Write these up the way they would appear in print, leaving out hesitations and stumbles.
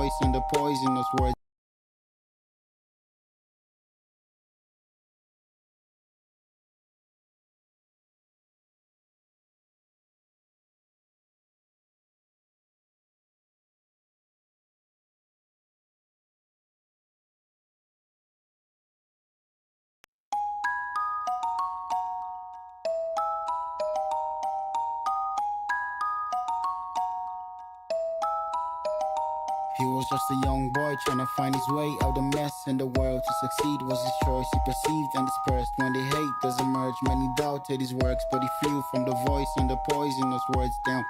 voice and the poisonous words. He was just a young boy trying to find his way out the mess in the world. To succeed was his choice. He perceived and dispersed when the hate does emerge. Many doubted his works, but he flew from the voice and the poisonous words down.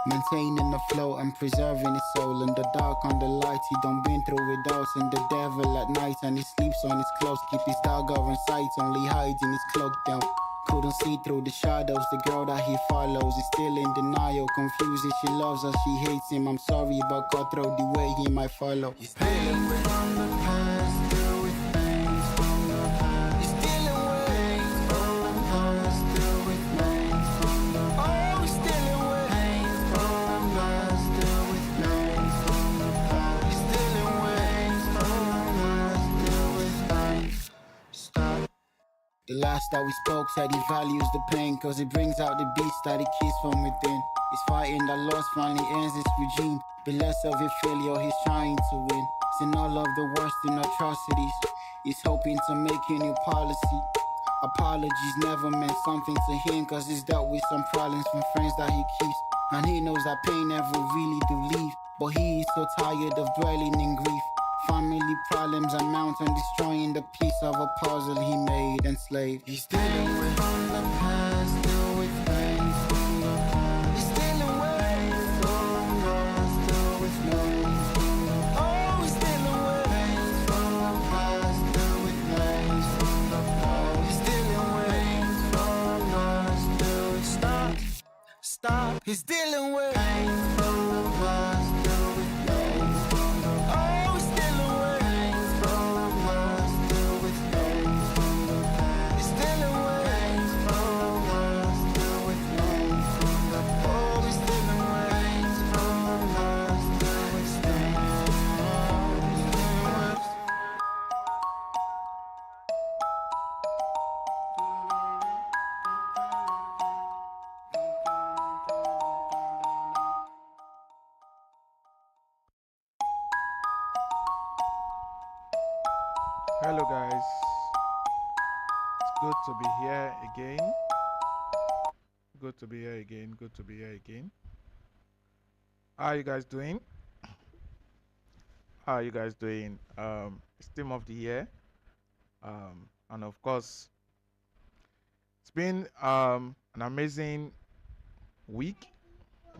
Maintaining the flow and preserving his soul. In the dark on the light, he done been through with doubts. And the devil at night, and he sleeps on his clothes. Keep his dagger in sight, only hides in his cloak down. Couldn't see through the shadows, the girl that he follows is still in denial. Confused if she loves or she hates him. I'm sorry about cutthroat, the way he might follow. He's dealing with from the past, deal with things from the past. He's dealing with things from the past, deal with things from the past. Oh, he's dealing with things from the past, deal with things from the past. He's dealing with things from the past, deal with things. Stop. The last that we spoke said he values the pain, cause it brings out the beast that he keeps from within. He's fighting that loss finally ends this regime. But less of a failure, he's trying to win. Seen all of the worst in atrocities. He's hoping to make a new policy. Apologies never meant something to him, cause he's dealt with some problems from friends that he keeps. And he knows that pain never really do leave. But he is so tired of dwelling in grief. Family problems and mountain destroying the piece of a puzzle he made enslaved. He's dealing with from the past, deal with things from the past. He's dealing with things from the past, deal with things from the past. Oh, he's dealing with things from the past, deal with things from the past. He's dealing with things from the past, deal with stop. He's dealing with things from the past, deal with things from the past. Oh, he's dealing with things from the past, deal with things from the past. He's dealing with things from the past, deal with things from the past. Oh, he's dealing with things from the past, deal with things. Hello guys, it's good to be here again. Good to be here again. Good to be here again. How are you guys doing? How are you guys doing? It's team of the year, and of course, it's been an amazing week.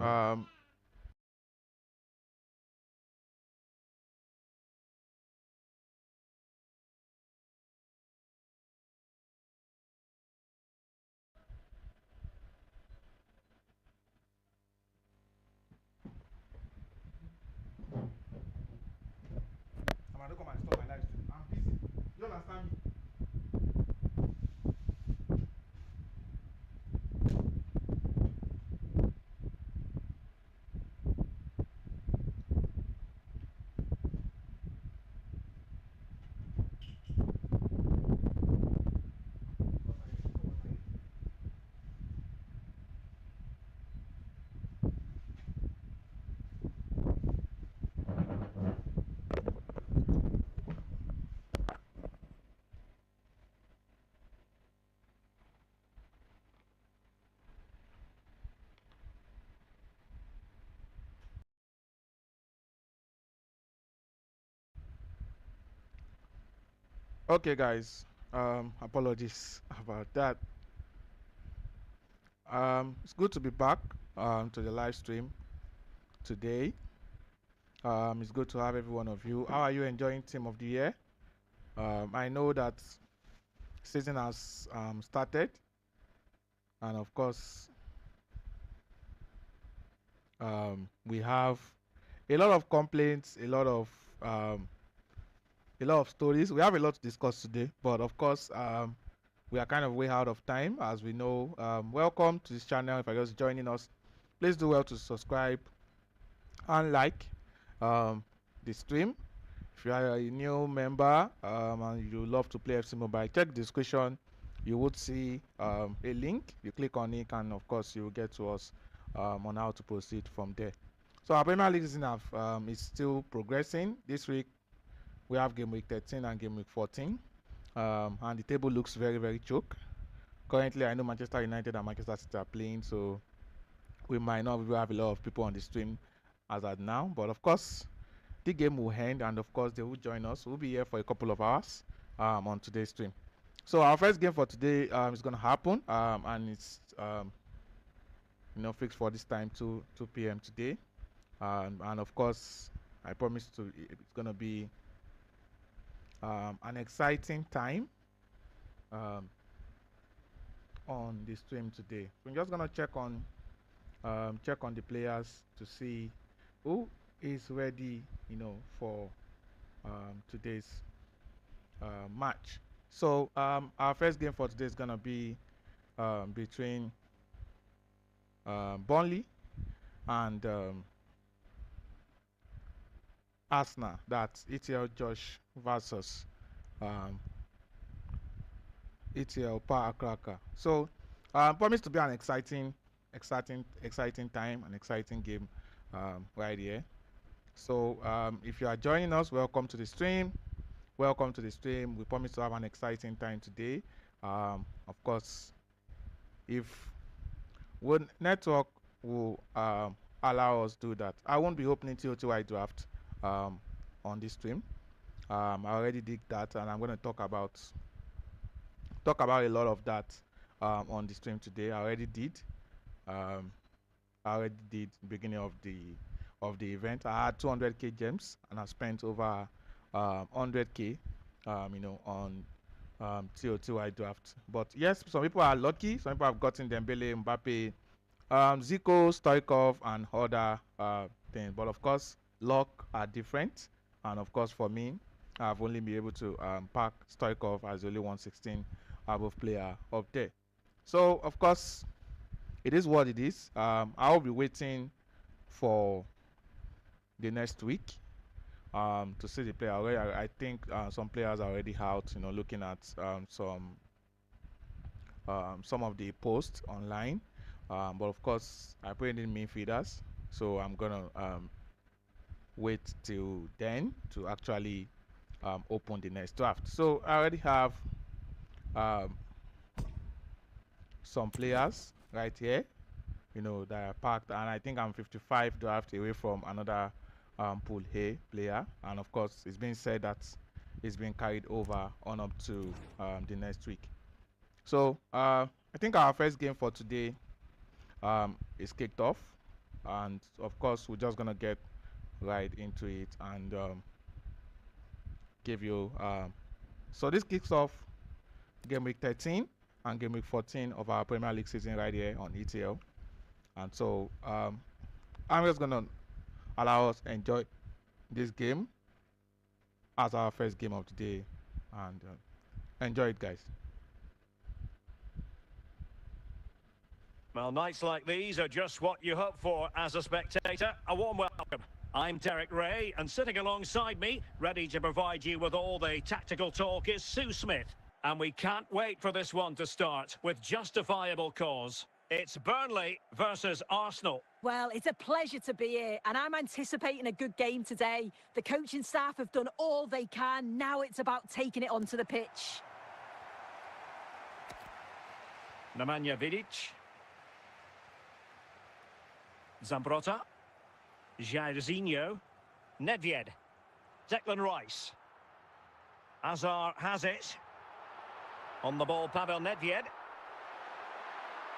Um, I'm gonna come and stop my live stream. I'm busy. You understand me? Okay, guys. Apologies about that. It's good to be back to the live stream today. It's good to have every one of you. How are you enjoying Team of the Year? I know that season has started, and of course, we have a lot of complaints, a lot of stories. We have a lot to discuss today, but of course, we are kind of way out of time, as we know. Welcome to this channel. If you're just joining us, please do well to subscribe and like. the stream. If you are a new member and you love to play FC Mobile, check the description. You would see a link. You click on it, and of course, you will get to us on how to proceed from there. So our Premier League season is still progressing. This week we have game week 13 and game week 14, and the table looks very, very choke. Currently, I know Manchester United and Manchester City are playing, so we might not have a lot of people on the stream as at now. But of course, the game will end, and of course, they will join us. We'll be here for a couple of hours on today's stream. So our first game for today is going to happen, and it's fixed for this time 2 p.m. today. And of course, I promise it's going to be an exciting time on the stream today. So I'm just gonna check on the players to see who is ready, for today's match. So our first game for today is gonna be between Burnley and Arsenal. That's ETL Josh versus ETL Power Cracker. So promise to be an exciting time, an exciting game right here. So if you are joining us, welcome to the stream. Welcome to the stream. We promise to have an exciting time today. Of course, if network will allow us to do that, I won't be opening Toty draft on this stream. I already did that, and I'm going to talk about a lot of that on the stream today. I already did. Beginning of the event. I had 200k gems, and I spent over 100k, on TOTY draft. But yes, some people are lucky. Some people have gotten Dembele, Mbappe, Zico, Stoichkov, and other things. But of course, luck are different. And of course, for me, I've only been able to pack Stoichkov as the only 116 above player up there. So of course, it is what it is. I'll be waiting for the next week to see the player. I think some players are already out. Looking at some of the posts online. But of course, I put in midfielders, so I'm gonna wait till then to actually open the next draft. So I already have some players right here, that are packed, and I think I'm 55 draft away from another pool A player. And of course, it's been said that it's been carried over on up to the next week. So I think our first game for today is kicked off, and of course, we're just gonna get right into it and give you. So this kicks off game week 13 and game week 14 of our Premier League season right here on ETL. And so I'm just gonna allow us to enjoy this game as our first game of the day, and enjoy it, guys. Well, nights like these are just what you hope for as a spectator. A warm welcome. I'm Derek Ray, and sitting alongside me, ready to provide you with all the tactical talk, is Sue Smith. And we can't wait for this one to start with justifiable cause. It's Burnley versus Arsenal. Well, it's a pleasure to be here, and I'm anticipating a good game today. The coaching staff have done all they can. Now it's about taking it onto the pitch. Nemanja Vidic. Zambrotta. Jairzinho. Nedved. Declan Rice. Azar has it. On the ball, Pavel Nedved.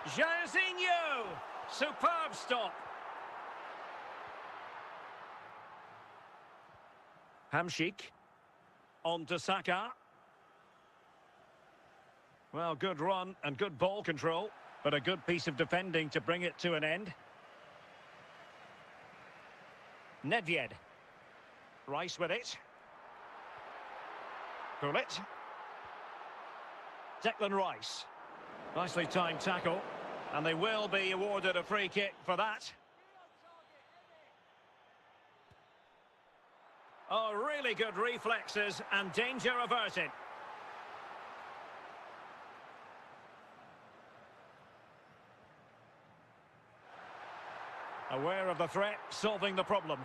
Jairzinho! Superb stop. Hamšík. On to Saka. Well, good run and good ball control, but a good piece of defending to bring it to an end. Nedved. Rice with it. Gullit. Declan Rice. Nicely timed tackle, and they will be awarded a free kick for that. Oh, really good reflexes and danger averted. Aware of the threat, solving the problem.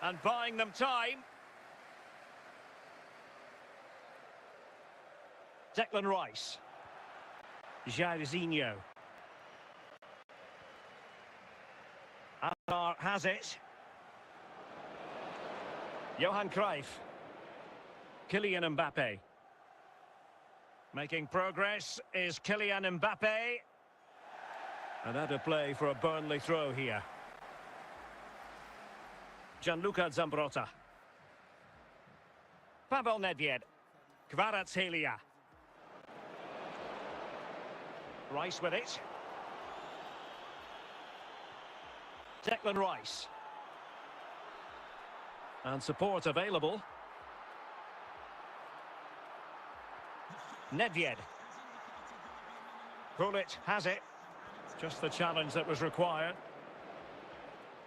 And buying them time. Declan Rice. Jairzinho. Hazard has it. Johan Cruyff. Kylian Mbappe. Making progress is Kylian Mbappe. And out of play for a Burnley throw here. Gianluca Zambrotta. Pavel Nedved. Kvaratskhelia. Rice with it. Declan Rice. And support available. Nedved. Gullit has it. Just the challenge that was required.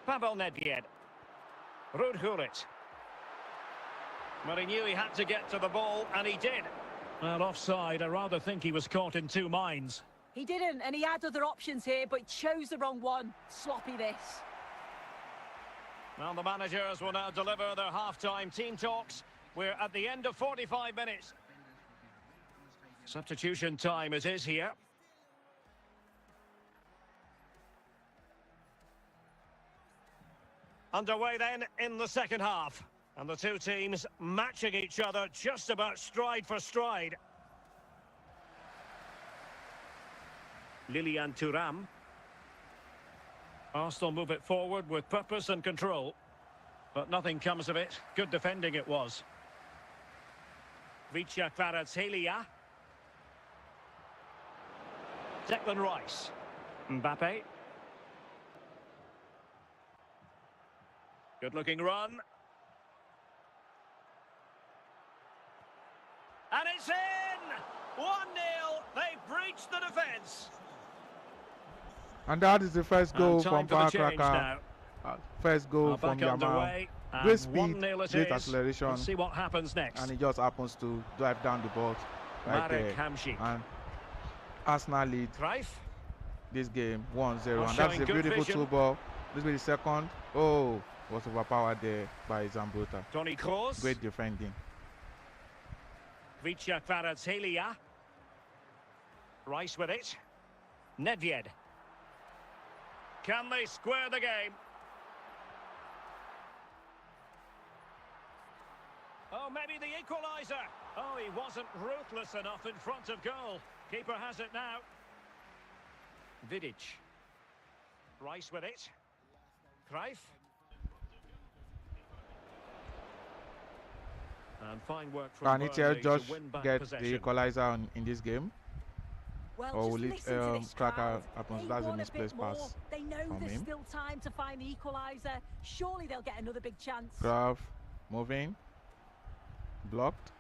Pavel Nedved. Ruud Gullit. Well, he knew he had to get to the ball, and he did. Well, offside, I rather think he was caught in two minds. He didn't, and he had other options here, but chose the wrong one. Sloppy this. Well, the managers will now deliver their half-time team talks. We're at the end of 45 minutes. Substitution time it is here. Underway then in the second half. And the two teams matching each other just about stride for stride. Lilian Thuram. Arsenal move it forward with purpose and control. But nothing comes of it. Good defending it was. Vicha Kvaratskhelia. Declan Rice. Mbappe. Good-looking run. And it's in! 1-0. They've breached the defence. And that is the first goal from Firecracker. Firecracker. First goal from Yamal. Great speed, great acceleration. Let's see what happens next. And he just happens to drive down the ball right there. And Arsenal lead Cruyff. this game 1-0. And that's a beautiful through ball. This will be the second. Oh, was overpowered there by Zambrotta. Toni Kroos. Great defending. Vicha Kvaratskhelia. Rice with it. Nedved. Can they square the game? Oh, maybe the equaliser. Oh, he wasn't ruthless enough in front of goal. Keeper has it now. Vidic. Rice with it. Cruyff. And fine work from Can Burnley Josh to win back get possession. the equalizer in this game? Well, Or just will it listen to this Cracker crowd. happens? They That's a want misplaced bit more. pass They know from there's him. still time to find the equaliser. Surely they'll get another big chance. Cruyff moving. Blocked.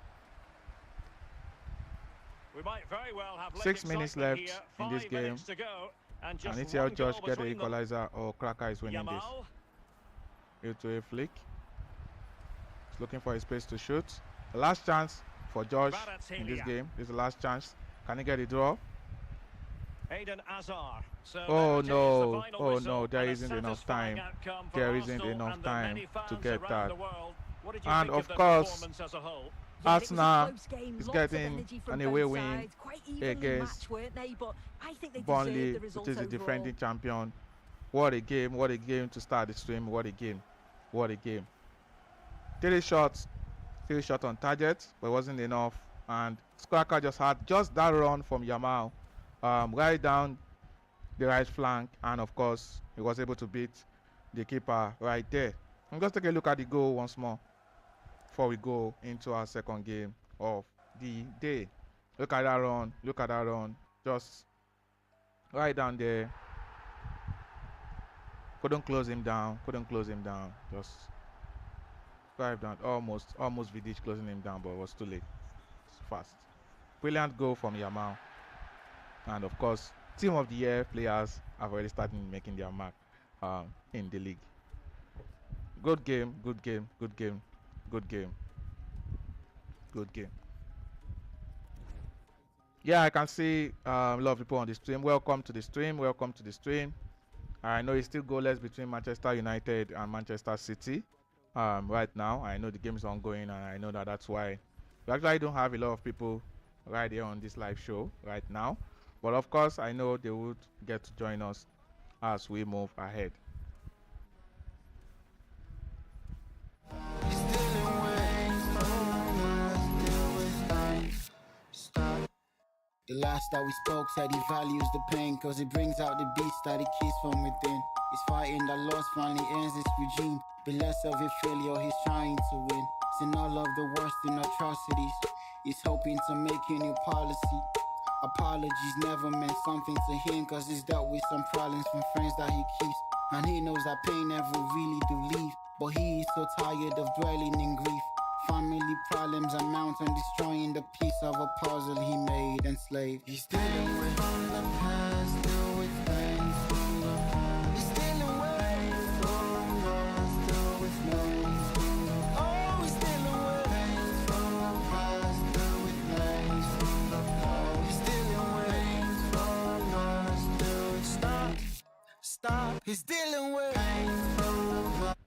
We might very well have 6 minutes left here. in this 5 game. minutes to go, and just And one Josh goal get the between them. equalizer or Cracker is winning this. Yamal. Into a flick. He's looking for a space to shoot. The last chance for Josh in this game. This is the last chance. Can he get a draw? Eden Hazard. So Oh there it is, the no, final oh whistle, no, there and a isn't enough satisfying time. outcome for There isn't Arsenal enough and the time many to fans get around that. the world. What did you And think of the course, performance as a whole? Yeah, it was a Arsenal close game, is lots of getting energy from an both away win sides, quite evenly against matched, weren't they? But I think they Burnley, deserved the result which is the overall. defending champion. What a game to start the stream. What a game. 3 shots on target, but it wasn't enough. And Cracker just had just that run from Yamal right down the right flank, and of course he was able to beat the keeper right there. And just take a look at the goal once more before we go into our second game of the day. Look at that run, just right down there. Couldn't close him down, just drive down, almost Vidic closing him down, but it was too late. It's fast. brilliant goal from Yamal. And of course, team of the year players have already started making their mark in the league. Good game, good game, good game, good game, good game. Yeah, I can see a lot of people on the stream. Welcome to the stream. Welcome to the stream. I know it's still goalless between Manchester United and Manchester City right now. I know the game is ongoing, and I know that that's why we actually don't have a lot of people right here on this live show right now. But of course, I know they would get to join us as we move ahead. The last that we spoke said he values the pain, cause it brings out the beast that he keeps from within. He's fighting that loss finally ends this regime. Be less of a failure, he's trying to win. Seen all of the worst in atrocities. He's hoping to make a new policy. Apologies never meant something to him, cause he's dealt with some problems from friends that he keeps. And he knows that pain never really do leave, but he is so tired of dwelling in grief. Family problems amount and destroying the piece of a puzzle he made enslaved. He's dealing with from the past, deal with pain from the past. He's dealing with from the past, deal with pain from the past. Oh, he's dealing with pain from the past, deal with pain from the past. He's dealing with pain from the past, deal with stop. He's dealing with pain from the past.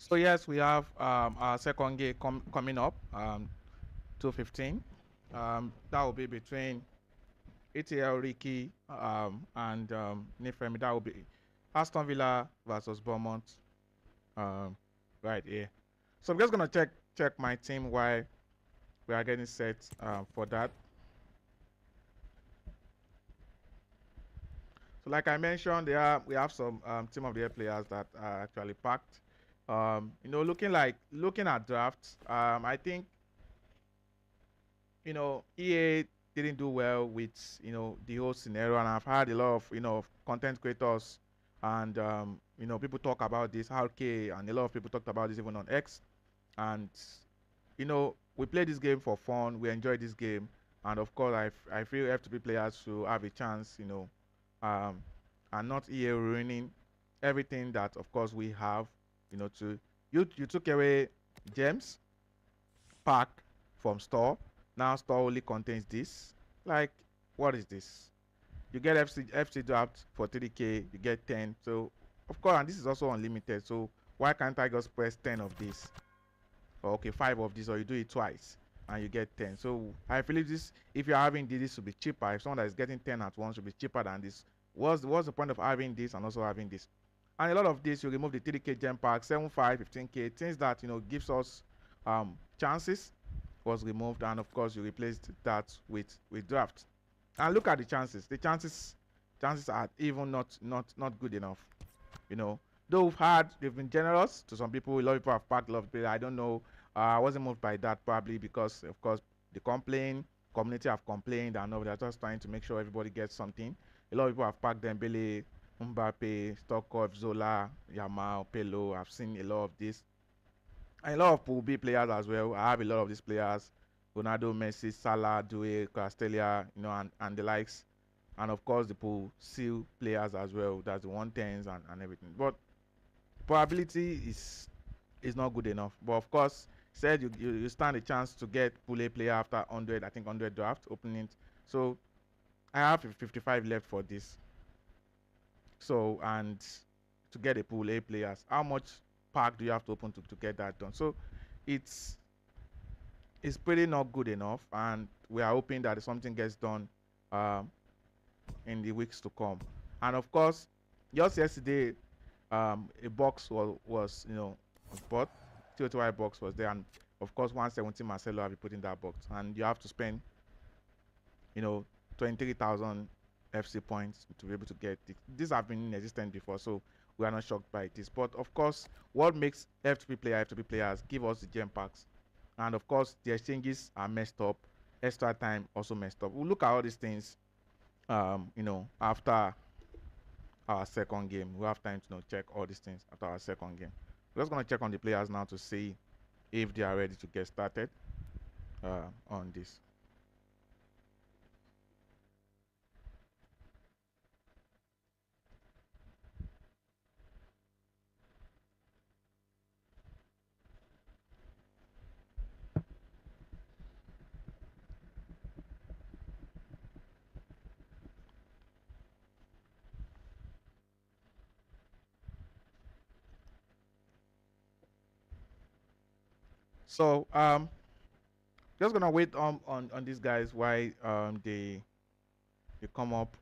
So yes, we have our second game coming up, 2:15. That will be between ETL Ricky and Nifemi. That will be Aston Villa versus Bournemouth right here. So I'm just gonna check my team while we are getting set for that. So like I mentioned, we have some team of the year players that are actually packed. You know, looking at drafts, I think, you know, EA didn't do well with, you know, the whole scenario, and I've had a lot of, you know, content creators and you know, people talk about this, RK, and a lot of people talked about this even on X. And you know, we play this game for fun, we enjoy this game, and of course I feel F2P players should have a chance, you know, and not EA ruining everything that of course we have. You know, you took away gems pack from store. Now store only contains this. Like, what is this? You get FC draft for 3k, you get 10. So of course, and this is also unlimited. So why can't I just press 10 of this? Or okay, 5 of this, or you do it twice and you get 10. So I believe this, if you're having this should be cheaper. If someone that is getting 10 at once should be cheaper than this. What's the point of having this and also having this? And a lot of this, you remove the 3k gem pack, 7.5, 15k, things that, you know, gives us chances was removed, and of course you replaced that with draft. And look at the chances. The chances are even not good enough. You know, though they've been generous to some people. A lot of people have packed a lot of players. I don't know. I wasn't moved by that, probably because of course the community have complained, and they're just trying to make sure everybody gets something. A lot of people have packed Dembele, Mbappe, Stockholm, Zola, Yamal, Pelo. I've seen a lot of this. And a lot of Pool B players as well. I have a lot of these players. Ronaldo, Messi, Salah, Due, Castelia, you know, and the likes. And of course the Pool C players as well. That's the 110s and everything. But probability is not good enough. But of course, said you stand a chance to get Pool A player after 100, I think 100 draft opening. So I have 55 left for this. So, and to get a Pool A players, how much pack do you have to open to get that done? So it's pretty not good enough, and we are hoping that something gets done in the weeks to come. And of course, just yesterday, a box was you know, bought. Toty box was there, and of course 170 Marcelo have been put in that box, and you have to spend, you know, 23,000 FC points to be able to get it. These have been inexistent before, so we are not shocked by this. But of course, what makes F2P players give us the gem packs, and of course the exchanges are messed up. Extra time also messed up. We'll look at all these things, you know, after our second game. We'll have time to, you know, check all these things after our second game. We're just gonna check on the players now to see if they are ready to get started on this. So just gonna wait on these guys while they come up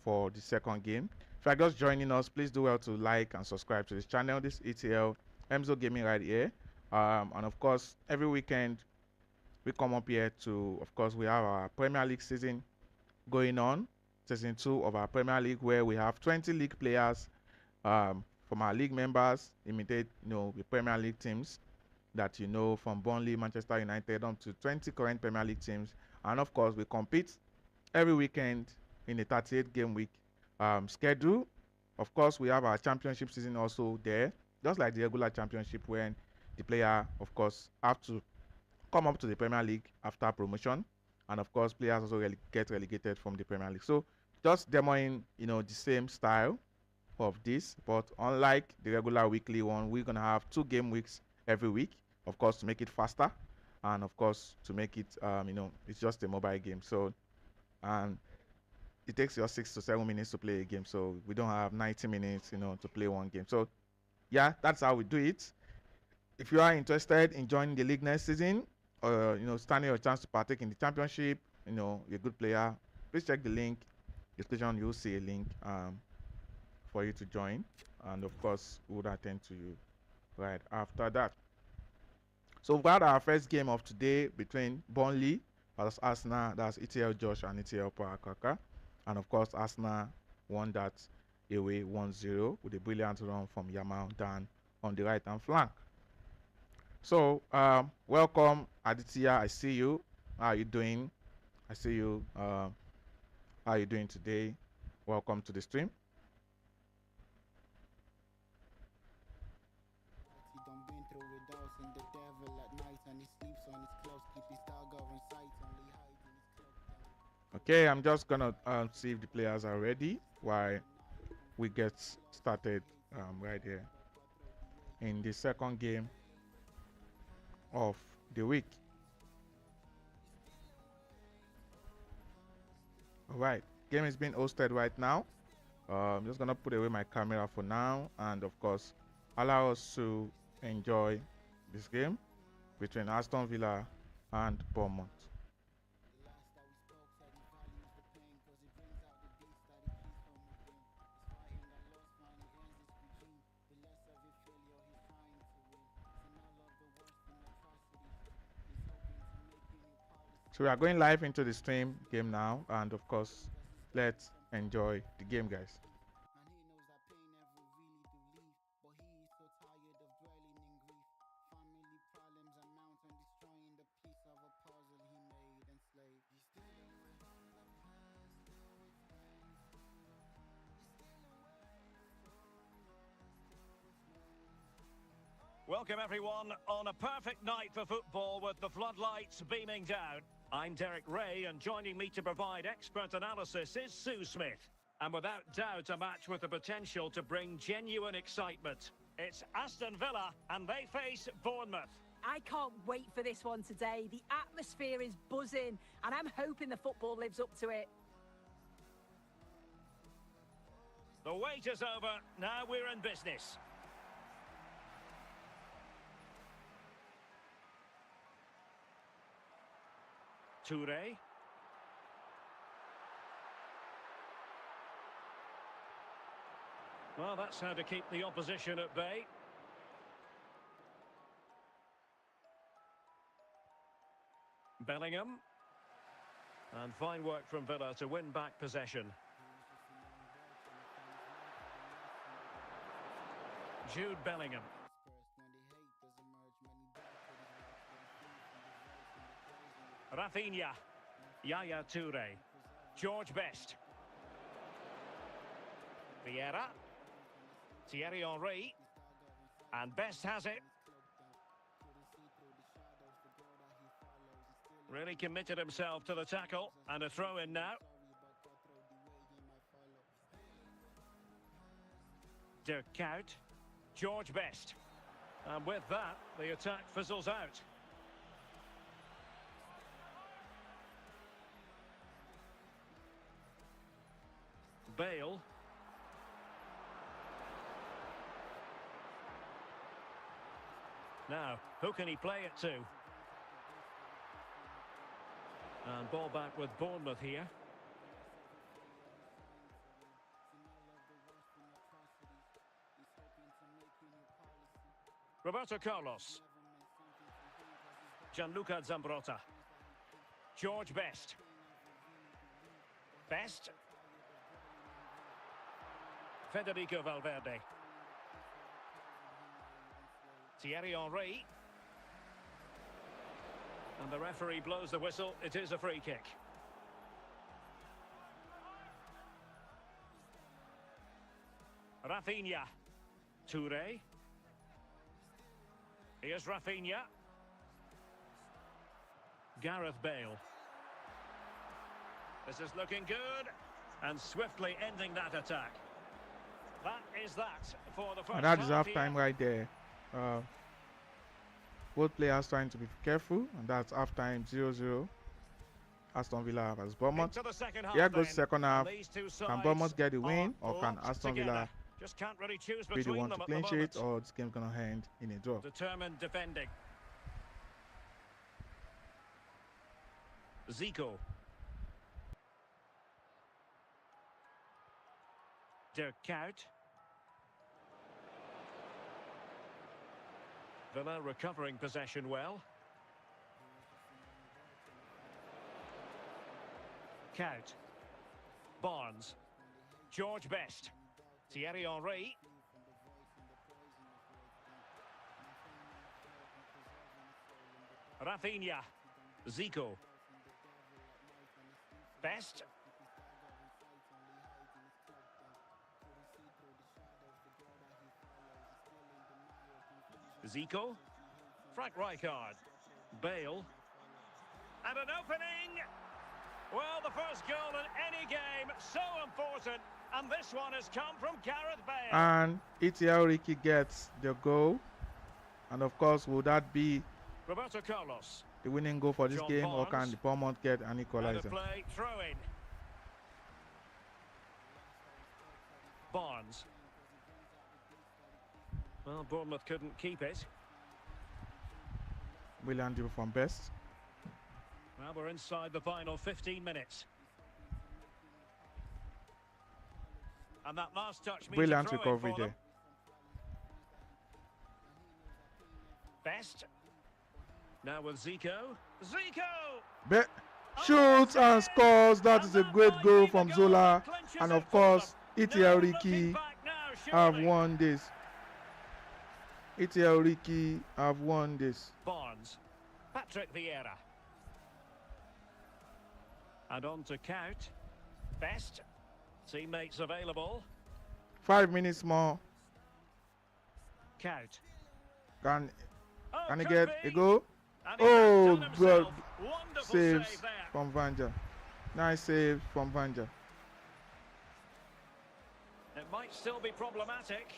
for the second game. If you're just joining us, please do well to like and subscribe to this channel. This ETL Elmzogaming right here. And of course, every weekend we come up here to, of course, we have our Premier League season going on, season 2 of our Premier League, where we have 20 league players from our league members, imitate the Premier League teams that from Burnley, Manchester United, up to 20 current Premier League teams. And of course, we compete every weekend in a 38 game week schedule. Of course, we have our championship season also there, just like the regular championship, when the player, of course, have to come up to the Premier League after promotion. And of course, players also get relegated from the Premier League. So just demoing the same style of this, but unlike the regular weekly one, we're gonna have 2 game weeks every week, of course, to make it faster, and of course to make it it's just a mobile game. So and it takes just 6 to 7 minutes to play a game, so we don't have 90 minutes to play one game. So yeah, that's how we do it. If you are interested in joining the league next season, or standing your chance to partake in the championship, you're a good player, please check the link description. You'll see a link for you to join, and of course we would attend to you right after that. So we've got our first game of today between Burnley versus Arsenal. That's ETL Josh and ETL Parakaka, and of course Arsenal won that away 1-0 with a brilliant run from Yamal down on the right hand flank. So welcome Aditya, I see you. How are you doing? I see you. How are you doing today? Welcome to the stream. Okay, I'm just gonna see if the players are ready while we get started right here in the second game of the week. All right, game is being hosted right now. I'm just gonna put away my camera for now, and of course allow us to enjoy this game between Aston Villa and Bournemouth. So we are going live into the stream game now, and of course let's enjoy the game, guys. Welcome everyone on a perfect night for football with the floodlights beaming down. I'm Derek Ray, and joining me to provide expert analysis is Sue Smith. And without doubt, a match with the potential to bring genuine excitement. It's Aston Villa, and they face Bournemouth. I can't wait for this one today. The atmosphere is buzzing, and I'm hoping the football lives up to it. The wait is over. Now we're in business. Toure. Well, that's how to keep the opposition at bay. Bellingham. And fine work from Villa to win back possession. Jude Bellingham. Rafinha, Yaya Toure, George Best, Vieira, Thierry Henry, and Best has it. Really committed himself to the tackle, and a throw in now. De Kout, George Best, and with that, the attack fizzles out. Bale. Now, who can he play it to? And ball back with Bournemouth here. Roberto Carlos. Gianluca Zambrotta. George Best. Best. Federico Valverde. Thierry Henry. And the referee blows the whistle. It is a free kick. Rafinha. Touré. Here's Rafinha. Gareth Bale. This is looking good. And swiftly ending that attack. That is that for the first And that is half half time here. right there. Both players trying to be careful, and that's half time 0-0. Aston Villa versus Bournemouth. Into the second half. Here goes then. second half. And these two Can sides Bournemouth get the win, are or can locked Aston together. Villa Just can't really choose be the between one them to at the clean moment. sheet, or this game's gonna end in a draw? Determined defending. Zico. Dirk Kuyt. Villa recovering possession well. Kuyt. Barnes. George Best. Thierry Henry. Rafinha. Zico. Best. Zico. Frank Rijkaard. Bale. And an opening. Well, the first goal in any game, so important. And this one has come from Gareth Bale. And Ricky gets the goal. And of course, will that be Roberto Carlos. the winning goal for this John game, or can Barnes. the Bournemouth get an Out of equalizer? play, throw in. Barnes. Well, Bournemouth couldn't keep it. Willian Deal from Best. Well, we're inside the final 15 minutes. And that last touch means Brilliant a throw-in recovery for them. there. Best. Now with Zico. Zico! Be shoots and scores. That is a great goal from Zola. And of course, Ricky have won this. Ricky have won this. Barnes. Patrick Vieira. And on to Kuyt. Best. Teammates available. 5 minutes more. Kuyt. Can he could get be. a goal? And he Oh, has done good himself. Wonderful saves save there. from Vanja. Nice save from Vanja. It might still be problematic.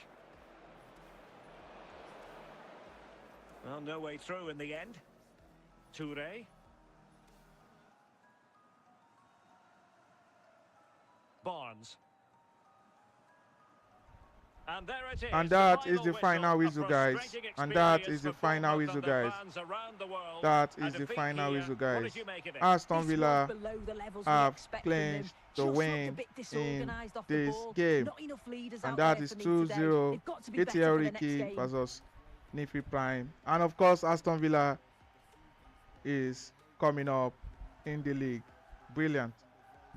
Well, no way through in the end. Touré. Barnes. And there it is. And that is the final whistle, guys. Frustrating And that experience is the for final Bournemouth whistle, and their guys. fans around the world. That A is the defeat final here. whistle, What guys. did you make of it? Aston This was Villa below the levels we have expect from them. clinched the Just looked a win bit in disorganised off the this ball. game. Not enough leaders And out that there is for me today. 2-0. They've got to be better for the next Ricky game. versus Nifi Prime. And of course, Aston Villa is coming up in the league. Brilliant.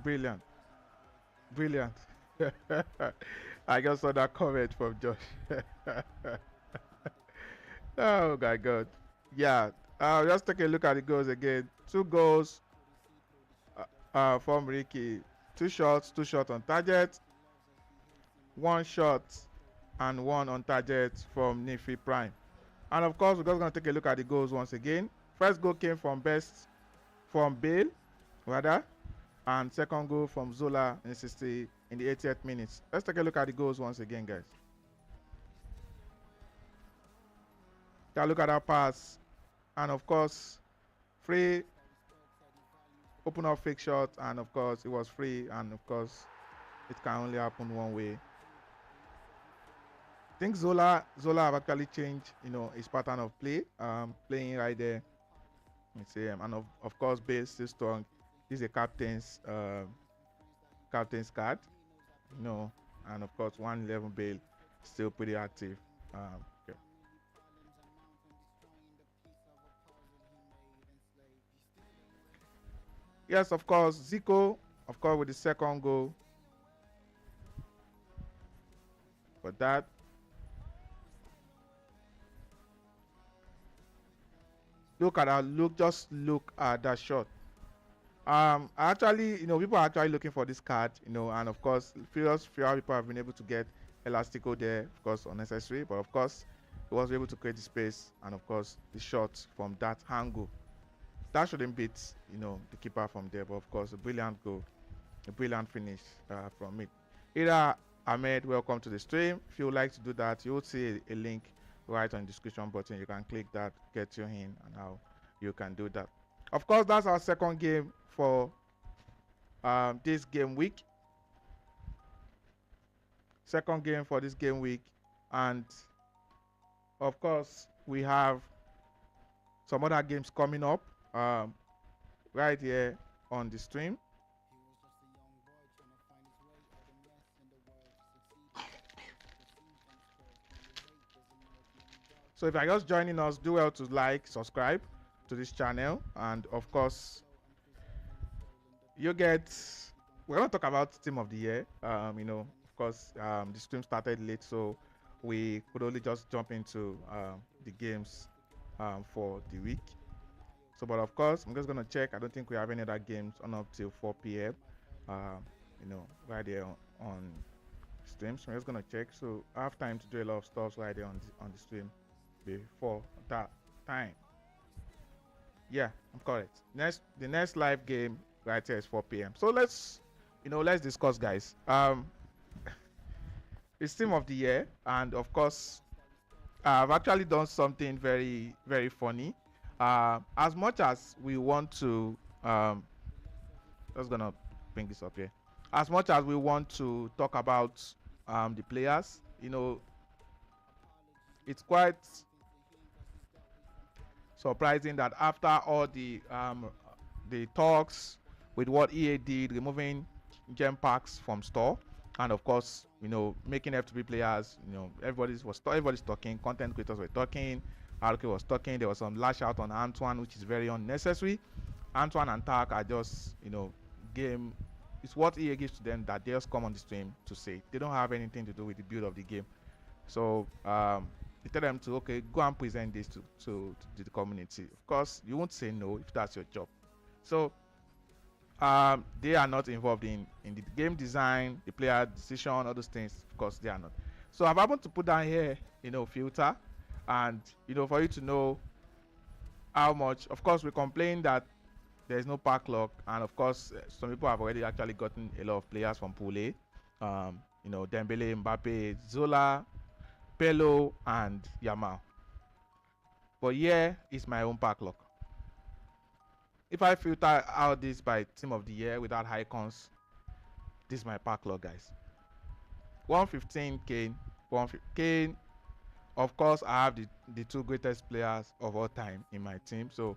Brilliant. Brilliant. I just saw that comment from Josh. Oh my God. Yeah. Just take a look at the goals again. 2 goals from Ricky. 2 shots on target. 1 shot and 1 on target from Nifi Prime. And of course, we're just going to take a look at the goals once again. First goal came from Bale, rather. And second goal from Zola in the 80th minute. Let's take a look at the goals once again, guys. Take a look at that pass. And of course, free. Open up fake shot. And of course, it was free. And of course, it can only happen one way. think Zola have actually changed, his pattern of play. Playing right there. Let me see, and of course, Bale still strong. This is a captain's card, and of course, 111 Bale still pretty active. Okay. Yes, of course, Zico, of course, with the second goal. But that. Look at that. Just look at that shot. Actually, people are actually looking for this card, and of course, few people have been able to get Elastico there, of course, unnecessary, but of course, he was able to create the space, and of course, the shot from that angle. That shouldn't beat, the keeper from there, but of course, a brilliant goal, a brilliant finish from it. Ida Ahmed, welcome to the stream. If you would like to do that, you will see a link right on the description button. You can click that, get you in, and how you can do that. Of course, that's our second game for this game week. Second game for this game week, and of course, we have some other games coming up right here on the stream. So if you're just joining us, do well to like, subscribe to this channel, and of course, we're going to talk about Team of the Year. Of course, the stream started late, so we could only just jump into the games for the week. So, but of course, I'm just gonna check. I don't think we have any other games on up till 4 p.m. Right there on stream. So I'm just gonna check. So I have time to do a lot of stuff right there on the stream before that time. Yeah, I'm correct. The next live game right here is 4 p.m. So let's discuss, guys. It's Team of the Year, and of course, I've actually done something very, very funny. As much as we want to, just gonna bring this up here. As much as we want to talk about the players, it's quite surprising that after all the talks with what EA did, removing gem packs from store, and of course, making F2B players, everybody's talking, content creators were talking, RK was talking, there was some lash out on Antoine, which is very unnecessary. Antoine and Tak are just, game, it's what EA gives to them that they just come on the stream to say. They don't have anything to do with the build of the game. So, they tell them to, okay, go and present this to the community. Of course, you won't say no if that's your job. So, they are not involved in the game design, the player decision, all those things. Of course, they are not. So I've happened to put down here, filter, and for you to know how much. Of course, we complain that there is no pack lock, and of course, some people have already actually gotten a lot of players from Pool A. Dembele, Mbappe, Zola, Pelo, and Yamal. But here is my own pack lock. If I filter out this by Team of the Year without icons, this is my pack log, guys. 115 Kane, 115 Kane. Of course, I have the two greatest players of all time in my team. So,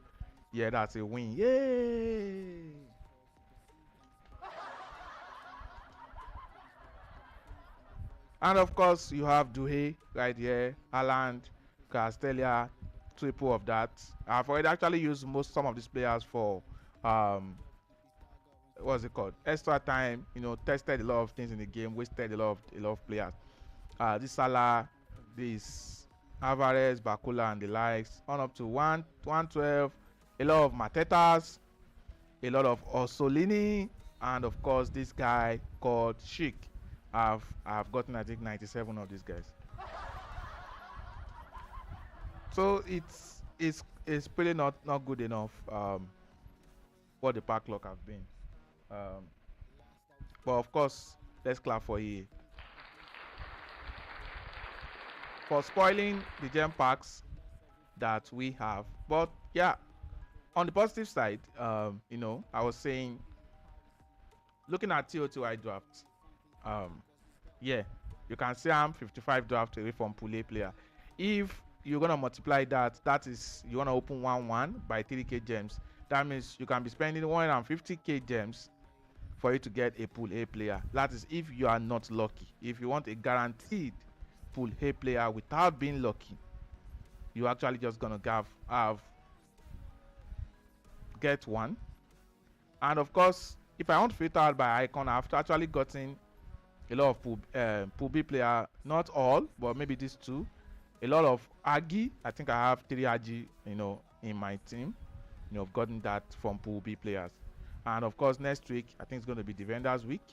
yeah, that's a win. Yay! And of course, you have Duhe right here, Haaland, Castelia, triple of that. I've already actually used some of these players for what's it called, extra time. Tested a lot of things in the game, wasted a lot of players. This Salah, this Alvarez, Bakula, and the likes, on up to 112. A lot of Matetas, a lot of Orsolini, and of course this guy called Chic. I've gotten, I think, 97 of these guys. So it's pretty not good enough what the pack lock have been. But of course, let's clap for EA for spoiling the gem packs that we have. But yeah, on the positive side, I was saying, looking at TO2 draft, yeah, You can say I'm 55 draft away from pool A player. If you're gonna multiply that, that is you wanna open 1-1 by 3k gems. That means you can be spending 150k gems for you to get a pool A player. That is if you are not lucky. If you want a guaranteed pool A player without being lucky, you actually just gonna get one. And of course, if I want to filter out by icon, I've actually gotten a lot of pool B player, not all, but maybe these two. A lot of Agi. I think I have 3 Agi, in my team. I've gotten that from pool B players. And of course, next week I think it's going to be Defenders Week.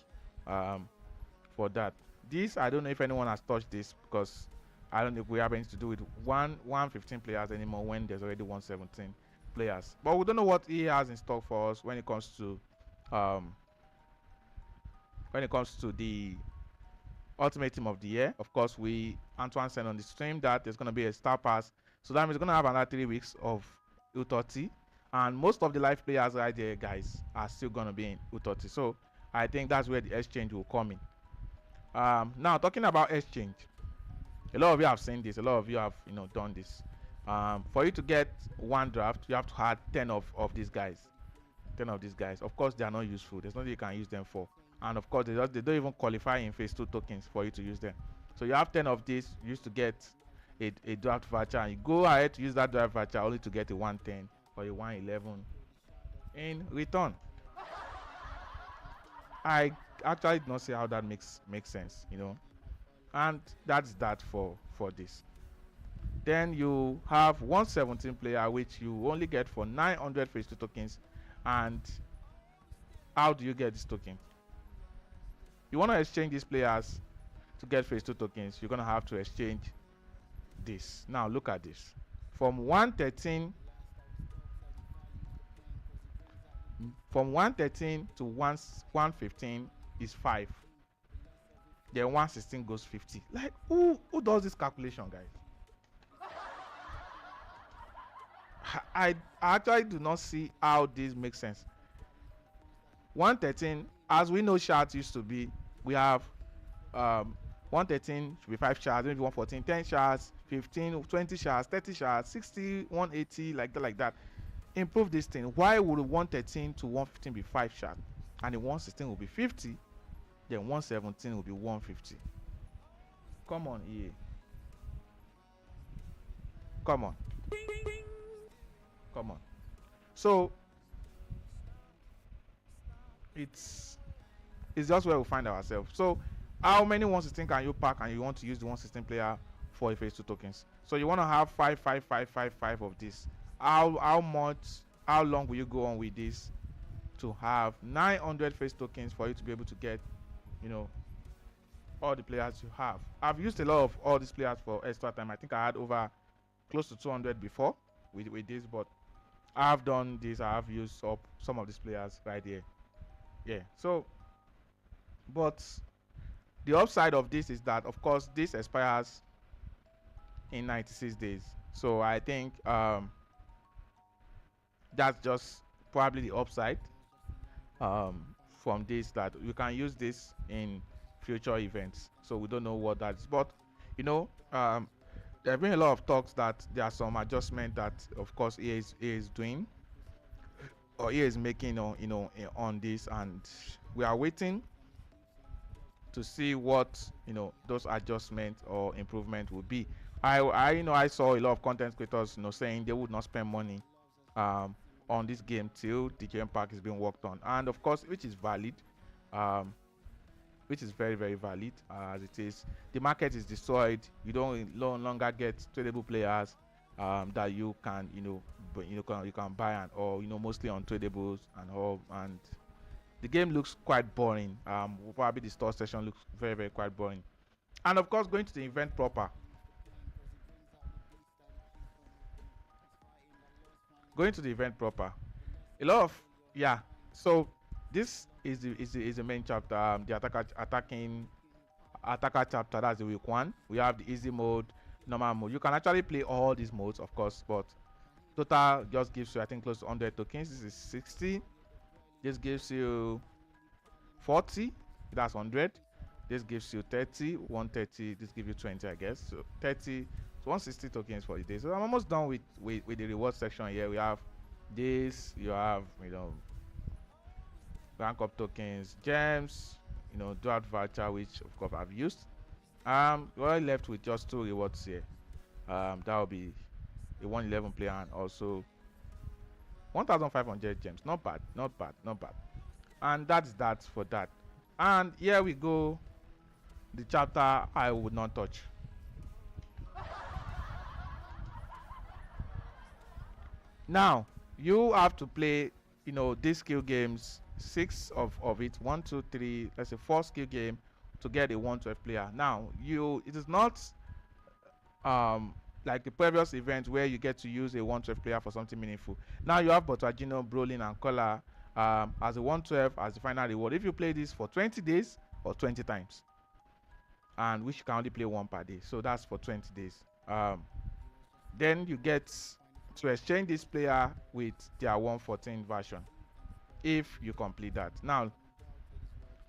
For that, this I don't know if anyone has touched this, because I don't know if we have anything to do with 115 players anymore when there's already 117 players. But we don't know what he has in stock for us when it comes to the Ultimate Team of the Year. Of course, Antoine said on the stream that there's going to be a star pass, so that means we're going to have another 3 weeks of U30, and most of the live players right there, guys, are still going to be in U30. So I think that's where the exchange will come in. Now, talking about exchange, a lot of you have seen this, a lot of you have done this. For you to get one draft, you have to add 10 of these guys. 10 of these guys. Of course, they are not useful. There's nothing you can use them for. And of course, they don't even qualify in phase 2 tokens for you to use them. So you have 10 of these. You used to get a draft voucher, and you go ahead to use that draft voucher only to get a 110 or a 111 in return. I actually do not see how that makes sense, and that's that for this. Then you have 117 player, which you only get for 900 phase 2 tokens. And how do you get this token? You want to exchange these players to get phase 2 tokens. You're going to have to exchange this. Now look at this. From 113 to 115 is 5. Then 116 goes 50. Like, who does this calculation, guys? I actually do not see how this makes sense. 113, as we know shards used to be, we have 113 should be 5 shards, maybe 114 10 shards, 15 20 shards, 30 shards, 60 180, like that. Improve this thing. Why would 113 to 115 be 5 shards, and the 116 will be 50, then 117 will be 150? Come on, EA. Come on. So it's just where we find ourselves. So how many 116 can you pack, and you want to use the 116 player for a phase 2 tokens? So you want to have 5 of this. How long will you go on with this to have 900 phase tokens for you to be able to get all the players you have? I've used a lot of all these players for extra time. I think I had over close to 200 before with this, but I've done this. I have used up some of these players right here. Yeah. So, but the upside of this is that, of course, this expires in 96 days. So I think that's just probably the upside from this, that you can use this in future events. So we don't know what that is, but there have been a lot of talks that there are some adjustment that, of course, EA is doing, or EA is making on this, and we are waiting to see what those adjustments or improvement will be. I saw a lot of content creators saying they would not spend money on this game till the game pack is being worked on, and of course, which is valid, which is very, very valid, as it is. The market is destroyed. You don't no longer get tradable players that you can you can buy, and or mostly on tradables and all, and the game looks quite boring. Probably the store session looks very, very quite boring. And of course, going to the event proper, a lot of so this is the main chapter, the attacker chapter. That's the week 1. We have the easy mode, normal mode. You can actually play all these modes, of course, but total just gives you, I think, close to 100 tokens. This is 60. This gives you 40. That's 100. This gives you 30, 130. This gives you 20, I guess. So 30, so 160 tokens for the day. So I'm almost done with the reward section here. We have this. You have, you know, rank up tokens, gems, you know, dual voucher, which of course I've used. We're left with just 2 rewards here. That will be a 111 player and also 1,500 gems. Not bad, not bad, not bad. And that's that for that. And here we go. The chapter I would not touch. Now you have to play, you know, these skill games, 6 of it, 1, 2, 3, let's say 4 skill game to get a 112 player. Now it is not like the previous event where you get to use a 112 player for something meaningful. Now you have Botagino, Brolin, and Collar as a 112 as the final reward if you play this for 20 days or 20 times, and which you can only play 1 per day. So that's for 20 days. Then you get to exchange this player with their 114 version if you complete that. Now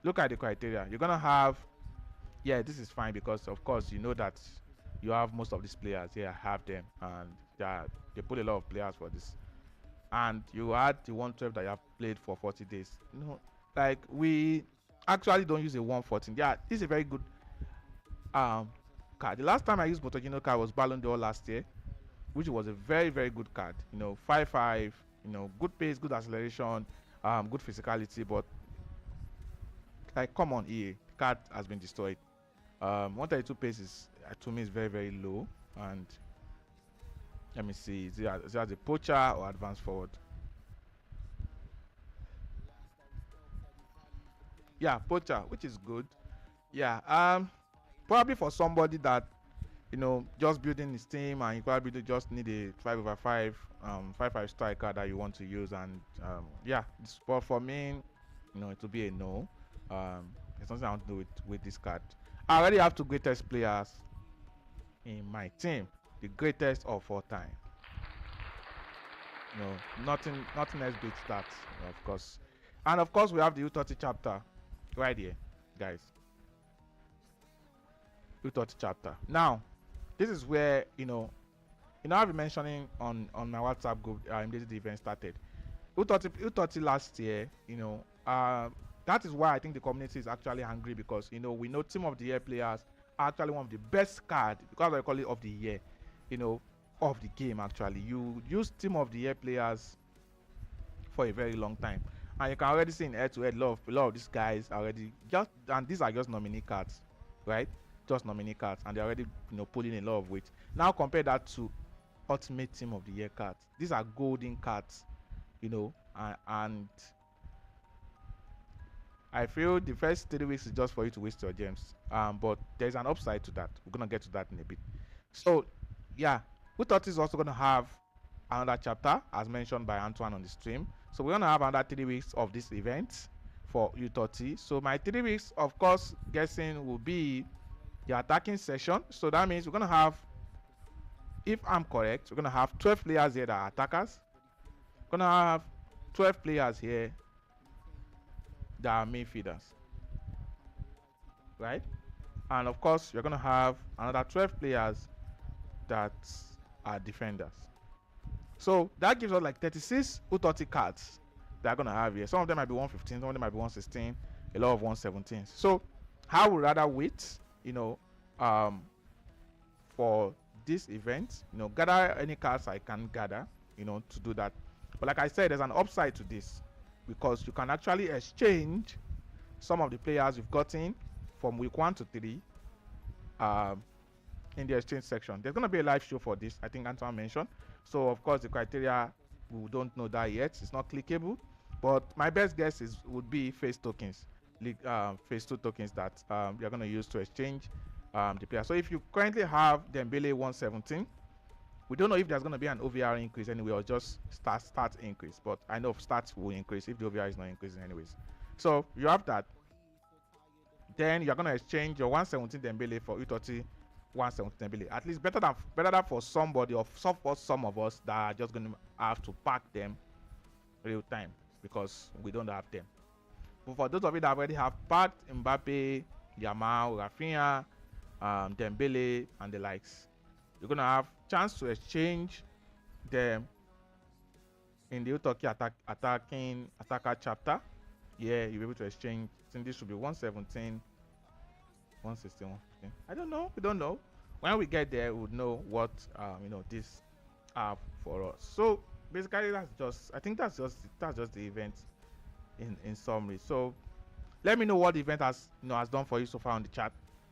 look at the criteria. You're gonna have, yeah, this is fine because of course you know that you have most of these players here, have them, and they put a lot of players for this. And you add the 112 that you have played for 40 days. You know, like we actually don't use a 114. Yeah, this is a very good card. The last time I used Botagino card was Ballon d'Or last year, which was a very, very good card. You know, 5-5, you know, good pace, good acceleration, good physicality, but like, come on, EA, the card has been destroyed. 132 pace is to me is very, very low. And let me see, is it as a poacher or advanced forward? Yeah, poacher, which is good. Yeah, probably for somebody that, you know, just building his team and you probably just need a 5/5 5/5 striker that you want to use. And yeah, but for me, you know, it will be a no. It's something I want to do with this card. I already have 2 greatest players in my team, the greatest of all time. No, nothing else beats that, of course. And of course we have the U30 chapter right here, guys. U30 chapter. Now this is where, you know, I've been mentioning on my WhatsApp group immediately the event started. U30 last year, you know, that is why I think the community is actually angry, because, you know, we know Team of the Year players are actually one of the best card, because I call it of the year, you know, of the game. Actually, you use Team of the Year players for a very long time, and you can already see in H2H a lot of these guys already and these are just nominee cards, right? Just nominee cards, and they're already, you know, pulling a lot of weight. Now compare that to Ultimate Team of the Year cards. These are golden cards, you know, and I feel the first 3 weeks is just for you to waste your gems. But there's an upside to that. We're gonna get to that in a bit. So yeah, U30 is also gonna have another chapter, as mentioned by Antoine on the stream. So we're gonna have another 3 weeks of this event for U30. So my 3 weeks, of course, guessing will be the attacking session. So that means we're gonna have, if I'm correct, we're gonna have 12 players here that are attackers. We're gonna have 12 players here that are midfielders, right? And of course you're gonna have another 12 players that are defenders. So that gives us like 36 U30 cards that are gonna have here. Some of them might be 115, some of them might be 116, a lot of 117. So I would rather wait, you know, for this event, you know, gather any cards I can gather, you know, to do that. But like I said, there's an upside to this, because you can actually exchange some of the players you've gotten from week 1 to 3 in the exchange section. There's going to be a live show for this, I think Antoine mentioned. So of course the criteria, we don't know that yet. It's not clickable, but my best guess would be phase tokens, phase 2 tokens that you're going to use to exchange the player. So if you currently have Dembele 117, we don't know if there's going to be an OVR increase anyway, or just start increase, but I know stats will increase if the OVR is not increasing anyways. So you have that. Then you're going to exchange your 117 Dembele for U30 117 Dembele. At least better than for somebody, or for some of us that are just going to have to pack them real time because we don't have them. But for those of you that already have packed Mbappe, Yamal, Rafinha, Dembele, and the likes. You're gonna have chance to exchange them in the Utoki attacking attacker chapter. Yeah, you'll be able to exchange. I think this should be 117, 116, 115. I don't know. We don't know. When we get there, we'll know what this are for us. So basically, I think that's just the event in summary. So let me know what the event has done for you so far on the chat.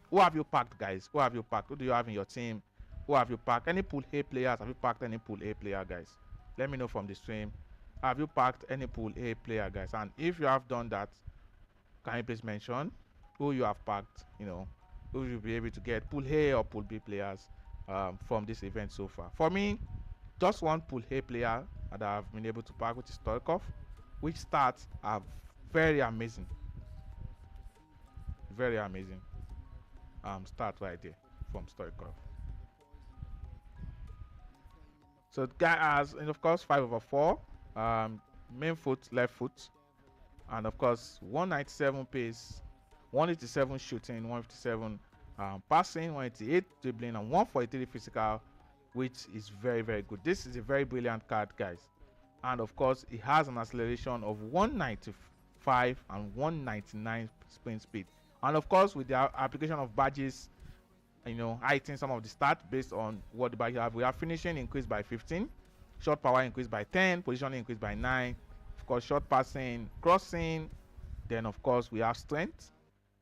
Who have you packed, guys? Who have you packed? Who do you have in your team? Who have you packed? Any pool A players? Have you packed any pool A player, guys? Let me know from the stream. Have you packed any pool A player, guys? And if you have done that, can you please mention who you have packed? Who you'll be able to get pool A or pool B players from this event so far. For me, just one pool A player that I've been able to pack, which is Stoikov, which stats are very amazing. Very amazing. Start right there from Stoikov. So the guy has, and of course, 5/4, main foot, left foot, and of course 197 pace, 187 shooting, 157 passing, 188 dribbling, and 143 physical, which is very, very good. This is a very brilliant card, guys. And of course, it has an acceleration of 195 and 199 sprint speed. And of course, with the application of badges, heightening some of the stats based on what the badges have. We have finishing increased by 15, shot power increased by 10, positioning increased by 9, of course, short passing, crossing. Then of course, we have strength,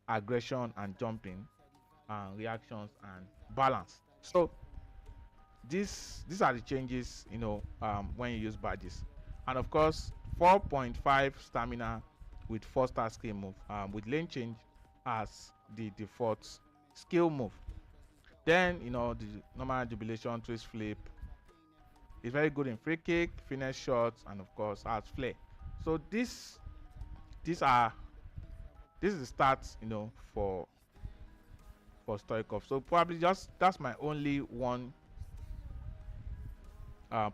aggression, and jumping, reactions, and balance. So these are the changes when you use badges. And of course, 4.5 stamina with 4-star skill move, with lane change as the default skill move. Then the normal jubilation, twist flip is very good in free kick, finish shots, and of course has flair. So this is the stats for Stoikov. So probably that's my only one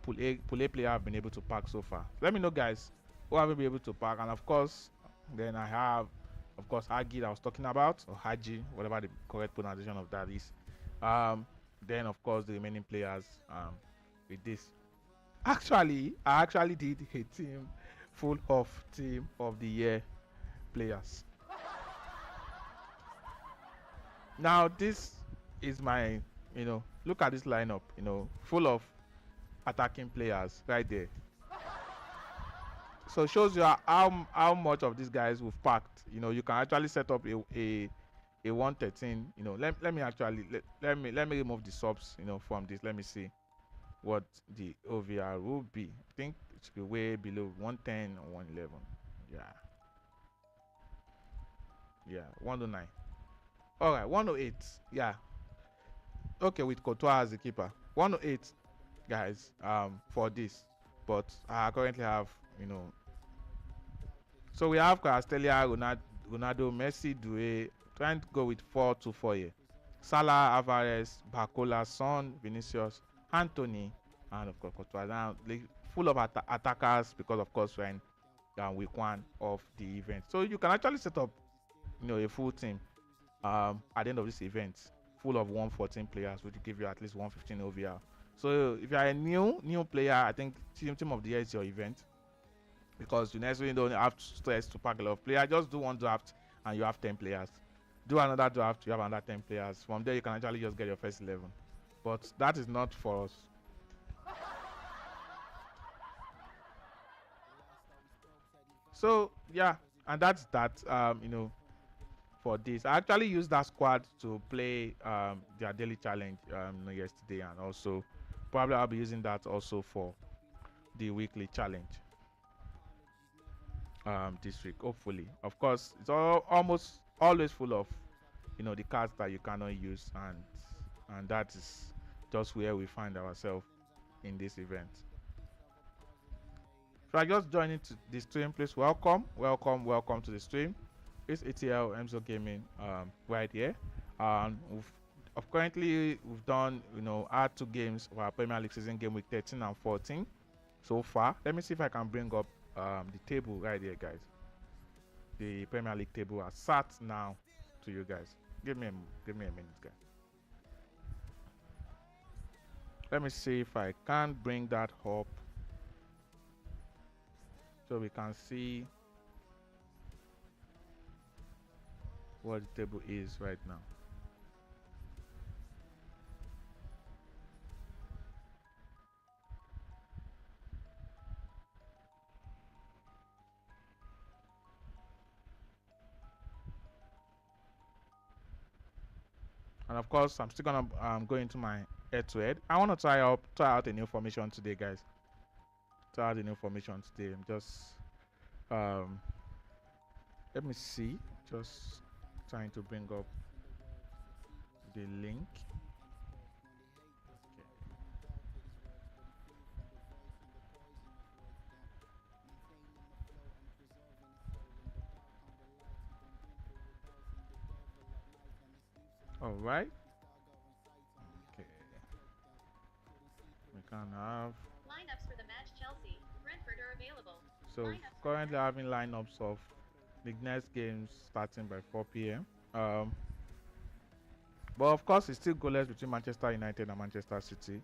pool A player I've been able to pack so far. Let me know, guys, who have been able to pack. And of course, then I have, of course, Hagi that I was talking about, or Haji, whatever the correct pronunciation of that is. Then of course the remaining players with this. Actually, I actually did a team full of team of the year players. Now this is my, look at this lineup, full of attacking players right there. So it shows you how much of these guys we've packed. You can actually set up a 113. Let me actually let me remove the subs from this. Let me see what the OVR will be. I think it should be way below 110 or 111. Yeah, 109. All right, 108. Yeah, okay, with Courtois as the keeper. 108, guys, for this. But I currently have, so we have Castelia, Ronaldo, Messi, Doué. Trying to go with 4-2-4 here. Salah, Alvarez, Barcola, Son, Vinicius, Anthony, and of course Courtois. Now full of attackers, because of course we're in week 1 of the event. So you can actually set up a full team at the end of this event, full of 114 players, which will give you at least 115 OVR. So if you are a new player, I think team of the year is your event, because you necessarily don't have to stress to pack a lot of players. Just do one draft and you have 10 players. Do another draft, you have another 10 players. From there, you can actually just get your first 11. But that is not for us. So yeah, and that's that. For this, I actually used that squad to play their daily challenge yesterday, and also probably I'll be using that also for the weekly challenge this week, hopefully. Of course, it's almost always full of the cards that you cannot use, and that is just where we find ourselves in this event. So I just joined into the stream. Please welcome to the stream. It's ATL Elmzogaming right here. Currently we've done our 2 games of our Premier League season game week 13 and 14 so far. Let me see if I can bring up the table right here, guys. The Premier League table has sat now to you guys. Give me a minute, guys. Let me see if I can bring that up so we can see what the table is right now. And of course, I'm still gonna go into my head-to-head. I want to try out a new formation today, guys. Try out a new formation today. I'm just let me see. Just trying to bring up the link. Okay. All right. Okay. We can have Lineups for the match Chelsea, Brentford are available. so currently having lineups of the next games starting by 4 p.m. But of course it's still goalless between Manchester United and Manchester City.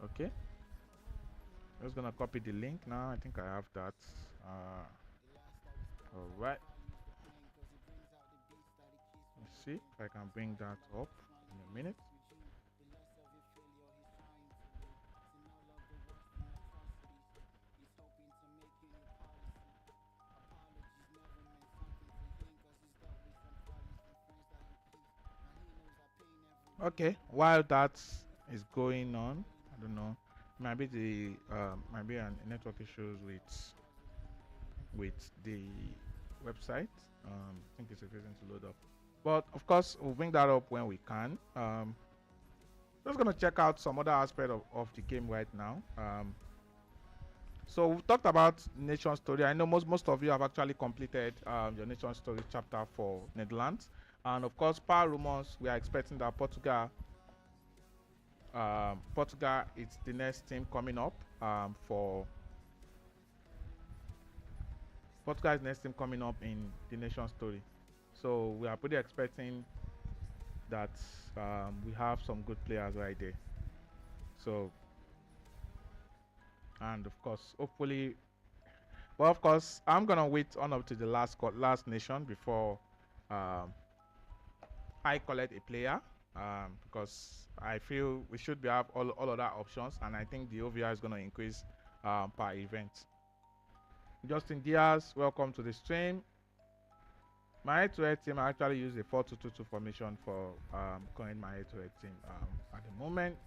Okay. I'm just gonna copy the link now. I think I have that. All right. Let's see if I can bring that up in a minute. Okay, while that is going on, I don't know, maybe the might be a network issues with the website. I think it's refusing to load up, but of course we'll bring that up when we can. Just gonna check out some other aspect of the game right now. So we've talked about nation story. I know most of you have actually completed your nation story chapter for Netherlands, and of course, power rumors, we are expecting that Portugal is the next team coming up. For Portugal is next team coming up in the nation story. So we are pretty expecting that we have some good players right there. So, and of course, hopefully, well, of course, I'm gonna wait on up to the last nation before I collect a player, because I feel we should have all other options, and I think the OVR is gonna increase per event. Justin Diaz, welcome to the stream. My head-to-head team, I actually use a 4-2-2-2 formation for current my head-to-head team at the moment.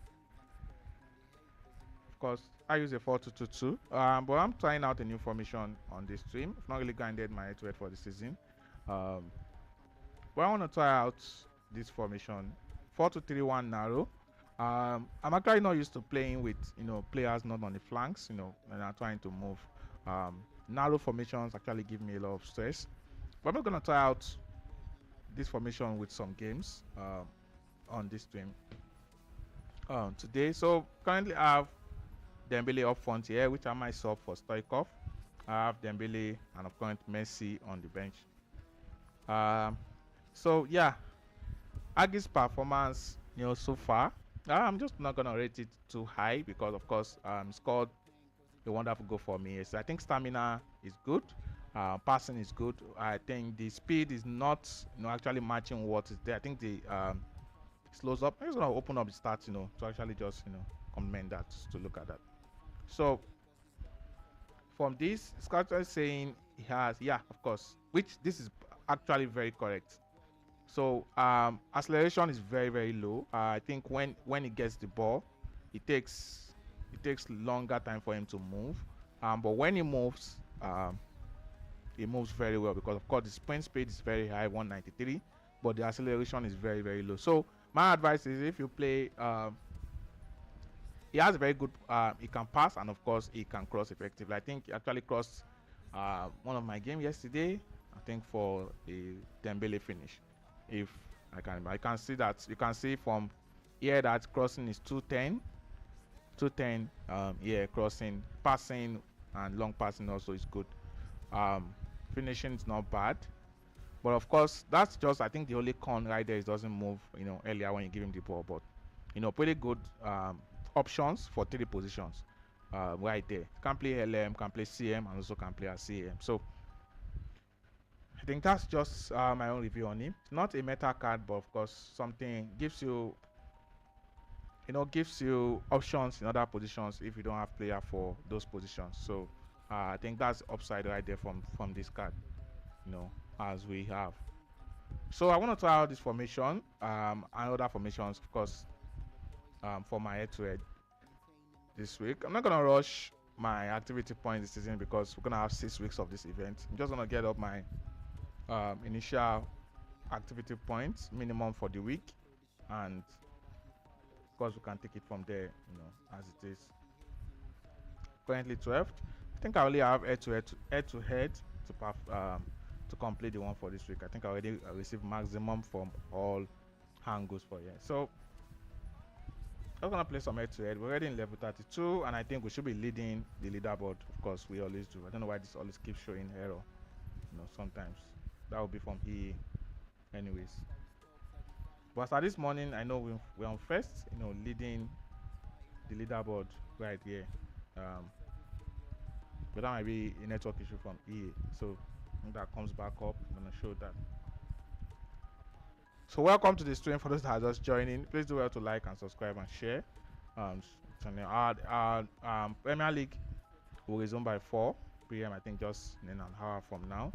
Of course, I use a 4-2-2-2, but I'm trying out a new formation on this stream. I've not really grinded my head-to-head for the season, but I want to try out this formation 4-2-3-1 narrow. I'm actually not used to playing with players not on the flanks, and I'm trying to move. Narrow formations actually give me a lot of stress. But I'm going to try out this formation with some games on this stream today. So currently I have Dembele up front here, which I might sub for Stoikov. I have Dembele and of course Messi on the bench. So yeah, Agi's performance, so far, I'm just not gonna rate it too high because of course scored a wonderful goal for me. So I think stamina is good. Passing is good. I think the speed is not, actually matching what is there. I think the slows up. I'm just gonna open up the stats, to actually just, comment that, to look at that. So from this, Scott is saying he has, yeah, of course, which this is actually very correct. So acceleration is very, very low. I think when he gets the ball, it takes longer time for him to move. But when he moves very well because of course the sprint speed is very high, 193, but the acceleration is very, very low. So my advice is if you play, he has a very good, he can pass and of course he can cross effectively. I think he actually crossed one of my games yesterday, I think for a Dembele finish. If I can see that, you can see from here that crossing is 210, 210, yeah, crossing, passing, and long passing also is good. Finishing is not bad, but of course that's just, I think the only con right there is doesn't move, you know, earlier when you give him the ball. But you know, pretty good options for 3 positions right there. Can play LM, can play CM, and also can play as CM. So I think that's just my own review on him. Not a meta card, but of course something gives you, you know, gives you options in other positions if you don't have player for those positions. So I think that's upside right there from this card, you know, as we have. So I want to try out this formation and other formations, of course, for my head-to-head this week. I'm not gonna rush my activity points this season because we're gonna have 6 weeks of this event. I'm just gonna get up my initial activity points minimum for the week, and of course we can take it from there, you know, as it is. Currently 12th. I think I only have head-to-head to complete the one for this week. I think I already received maximum from all angles for here. So I'm gonna play some head-to-head. We're already in level 32, and I think we should be leading the leaderboard. Of course, we always do. I don't know why this always keeps showing error. You know, sometimes that will be from EA, anyways. But at this morning, I know we're on first. You know, leading the leaderboard right here. But that might be a network issue from EA. So when that comes back up, I'm gonna show that. So welcome to the stream. For those that are just joining, please do well to like and subscribe and share. Our Premier League will resume by 4 p.m. I think just in an hour from now.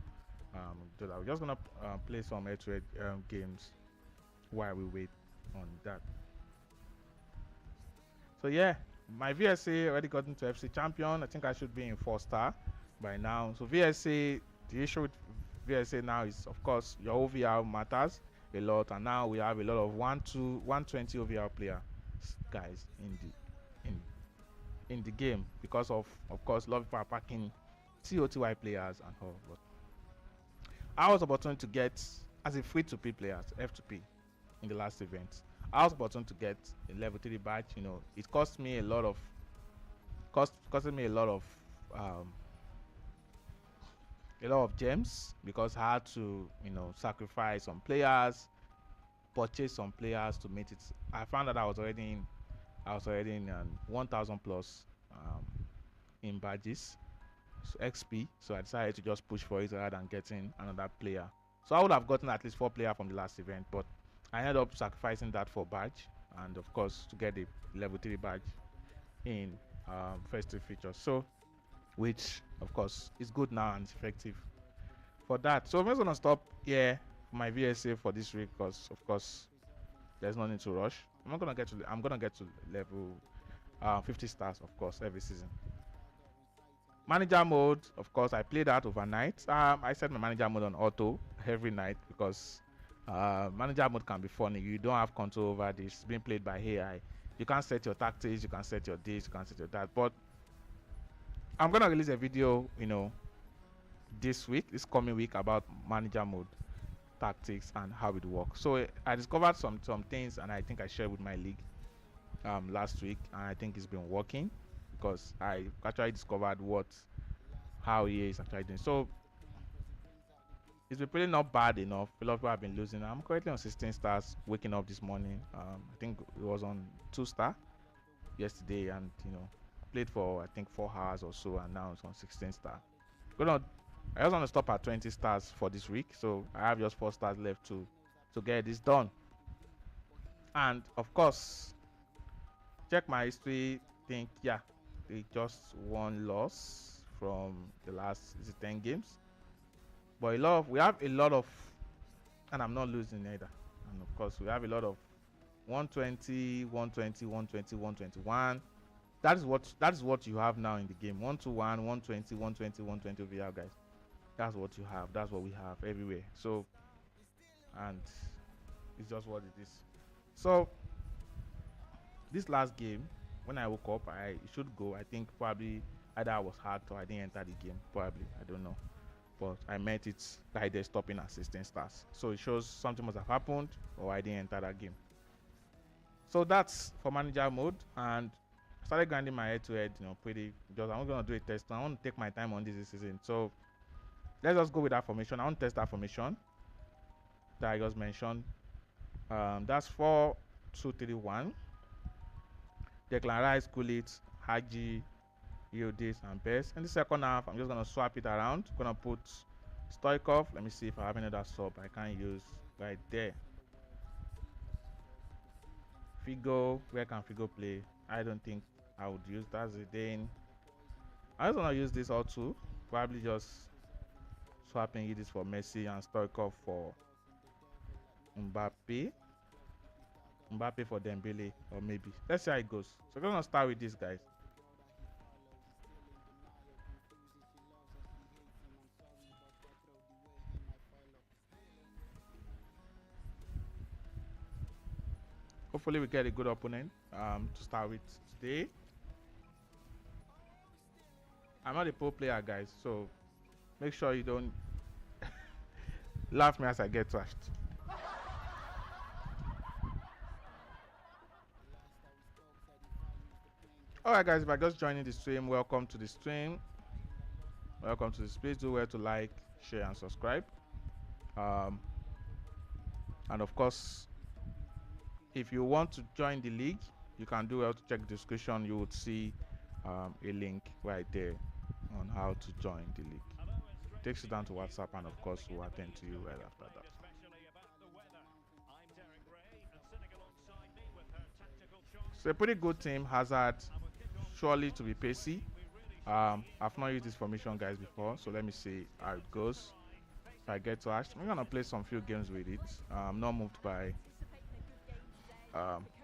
We're just gonna play some head-to-head games while we wait on that. So yeah, my VSA already got into FC champion. I think I should be in 4-star by now. So VSA, the issue with VSA now is, of course, your OVR matters a lot, and now we have a lot of 120 OVR players, guys, in the game, because of course, love people are packing TOTY players and all. But I was opportunity to get as a free-to-play players, F2P, in the last event. I was opportunity to get a level 3 badge. You know, it cost me a lot of gems, because I had to, you know, sacrifice some players, purchase some players to meet it. I found that I was already in 1000 plus in badges, so XP. So I decided to just push for it rather than getting another player. So I would have gotten at least 4 players from the last event, but I ended up sacrificing that for badge, and of course to get a level 3 badge in festive features. So, which of course is good now and it's effective for that. So I'm just gonna stop here for my VSA for this week, because of course there's no need to rush. I'm gonna get to level 50 stars, of course, every season. Manager mode, of course, I play that overnight. I set my manager mode on auto every night, because manager mode can be funny. You don't have control over this. It's being played by AI. You can set your tactics, you can set your this, you can set your that. But I'm gonna release a video, you know, this coming week, about manager mode tactics and how it works. So I discovered some things, and I think I shared with my league last week, and I think it's been working, because I actually discovered how EA is actually doing. So it's been pretty not bad enough. A lot of people have been losing. I'm currently on 16 stars. Waking up this morning, I think it was on 2-star yesterday, and you know, played for I think 4 hours or so, and now it's on 16 star. I just want to stop at 20 stars for this week, so I have just 4 stars left to get this done. And of course, check my history. Think, yeah, they just 1 loss from the last 10 games. But we have a lot of, and I'm not losing either. And of course, we have a lot of 120, 120, 120, 121. That is what you have now in the game. 121, 120, 120, 120 OVR, guys. That's what you have. That's what we have everywhere. So, and it's just what it is. So, this last game, when I woke up, I should go. I think probably either I was hacked or I didn't enter the game. Probably, I don't know. But I met it right there, stopping at 16 stars. So it shows something must have happened, or I didn't enter that game. So that's for manager mode. And started grinding my head to head, you know, pretty. Just I'm gonna do a test. I want to take my time on this season. So let's just go with that formation. I want to test that formation that I just mentioned. That's 4-2-3-1. Declan Rice, Gullit, Haji, Yildiz, and Best. In the second half, I'm just gonna swap it around. Gonna put Stoikov. Let me see if I have any other sub I can use right there. Figo, where can Figo play? I don't think I would use that. Zidane. I just wanna use this all too. Probably just swapping this for Messi and Stoikov for Mbappe. Mbappe for Dembele, or maybe. Let's see how it goes. So we're gonna start with this, guys. Hopefully we get a good opponent to start with today. I'm not a pro player, guys, so make sure you don't laugh me as I get trashed. Alright, guys, if I just joining the stream, welcome to the stream. Welcome to this. Please do well to like, share, and subscribe. And of course, if you want to join the league, you can do well to check the description. You would see a link right there on how to join the league. It takes you down to WhatsApp, and of course we'll attend to you right after that. So a pretty good team. Hazard surely to be pacey. I've not used this formation, guys, before, so let me see how it goes. If I get to Ash, I'm gonna play some few games with it. I'm not moved by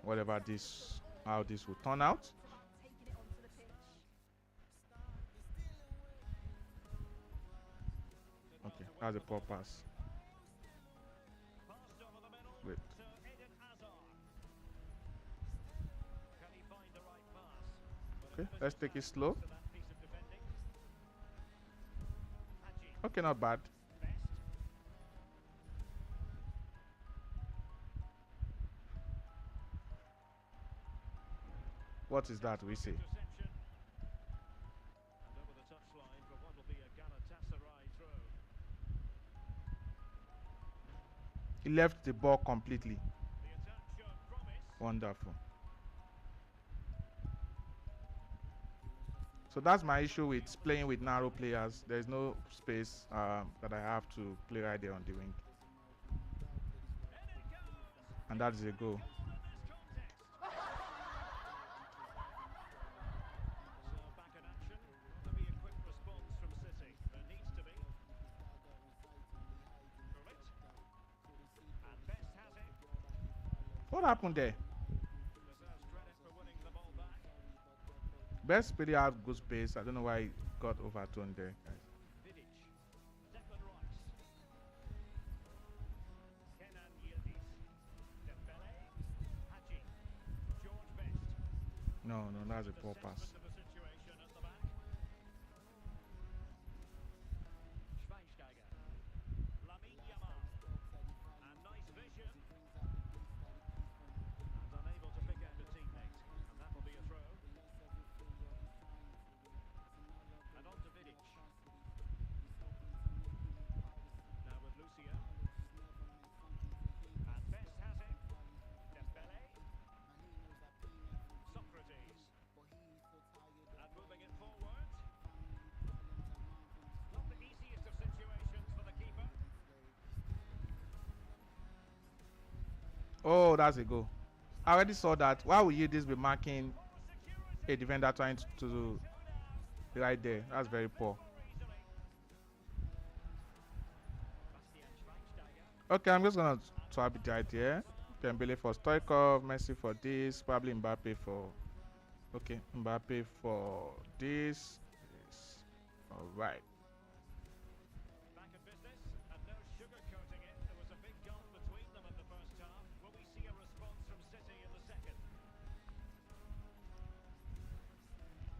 whatever this, how this will turn out. Okay, that's a poor pass. Wait. Okay, let's take it slow. Okay, not bad. What is that we see? He left the ball completely. Wonderful. So that's my issue with playing with narrow players. There's no space that I have to play right there on the wing. And that is a goal. What happened there? Best pretty out good space. I don't know why he got overturned there, guys. No, that's a poor pass. Oh, that's a goal. I already saw that. Why would you this be marking a defender trying to do right there? That's very poor. Okay, I'm just gonna swap it right here. Dembele for Stoikov, Messi for this, probably Mbappe for. Okay, Mbappe for this. All right.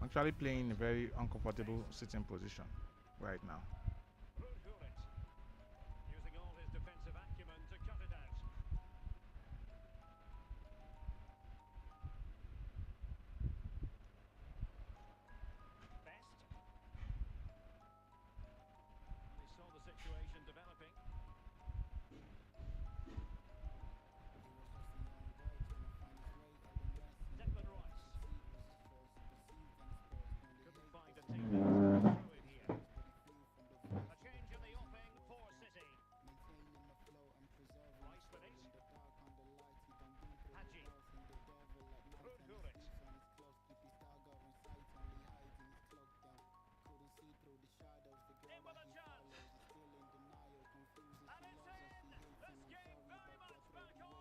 I'm actually playing in a very uncomfortable sitting position right now. Using all his defensive acumen to cut it out.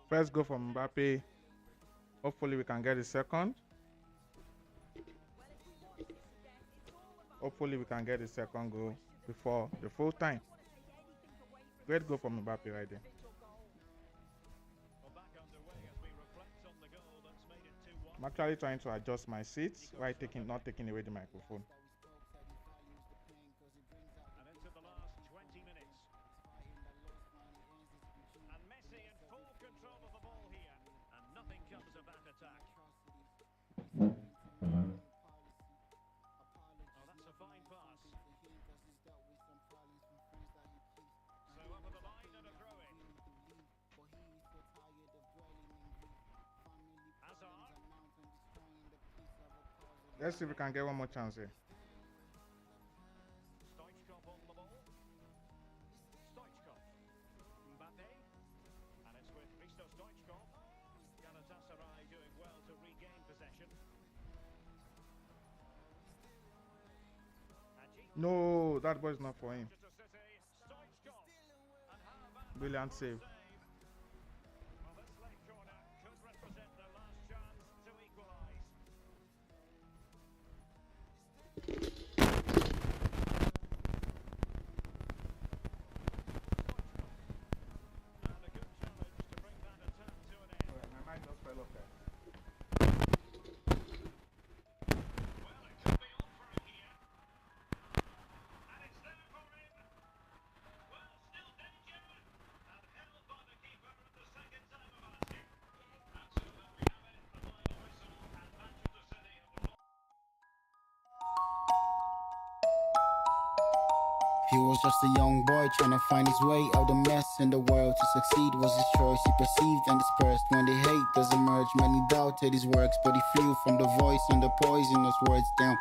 First goal from Mbappe. Hopefully we can get the second. Hopefully we can get the second goal before the full time. Great goal from Mbappe right there. I'm actually trying to adjust my seats while not taking away the microphone. And into the last 20 minutes. And Messi in full control of the ball here. And nothing comes of that attack. Oh, that's a fine pass. So over the line and a throw in. Hazard. Let's see if we can get one more chance here. Stoichkov on the ball. Stoichkov. Mbappe. And it's with Mr. Stoichkov. Galatasaray doing well to regain possession. No, that ball is not for him. Manchester City. Stoichkov. And how about Brilliant save. well, this late corner could represent their last chance to equalise. And a good challenge to bring that attack to an end. My mind just fell off there. Well, it could be on for him here. And it's there for him. Well, still danger. And held by the keeper at the second time of asking. And so there we have it, the final whistle, and Manchester City have won. He was just a young boy trying to find his way out the mess in the world. To succeed was his choice. He perceived and dispersed when the hate does emerge. Many doubted his works, but he flew from the voice and the poisonous words down.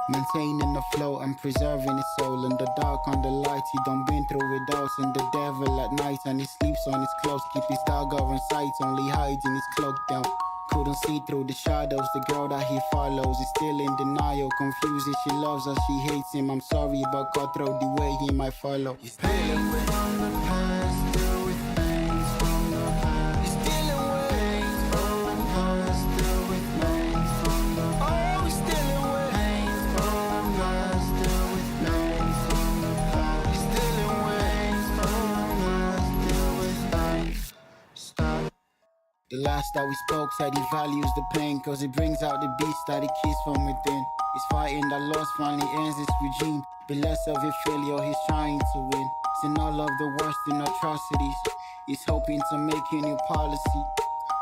Maintaining the flow and preserving his soul. In the dark on the light, he done been through with doubts. And the devil at night, and he sleeps on his clothes. Keep his dagger in sight, only hiding his cloak down. Couldn't see through the shadows, the girl that he follows is still in denial. Confused if she loves her, she hates him. I'm sorry, but cutthroat the way he might follow. He's dealing with from the past, deal with things from the past. He's dealing with from the past, deal with things from the past. Oh, he's dealing with things from the past, deal with things from the past. He's dealing with from the past, deal with things. Stop. The last that we spoke said he values the pain, cause it brings out the beast that he keeps from within. He's fighting that loss finally ends this regime. Be less of a failure, he's trying to win. Seen all of the worst in atrocities. He's hoping to make a new policy.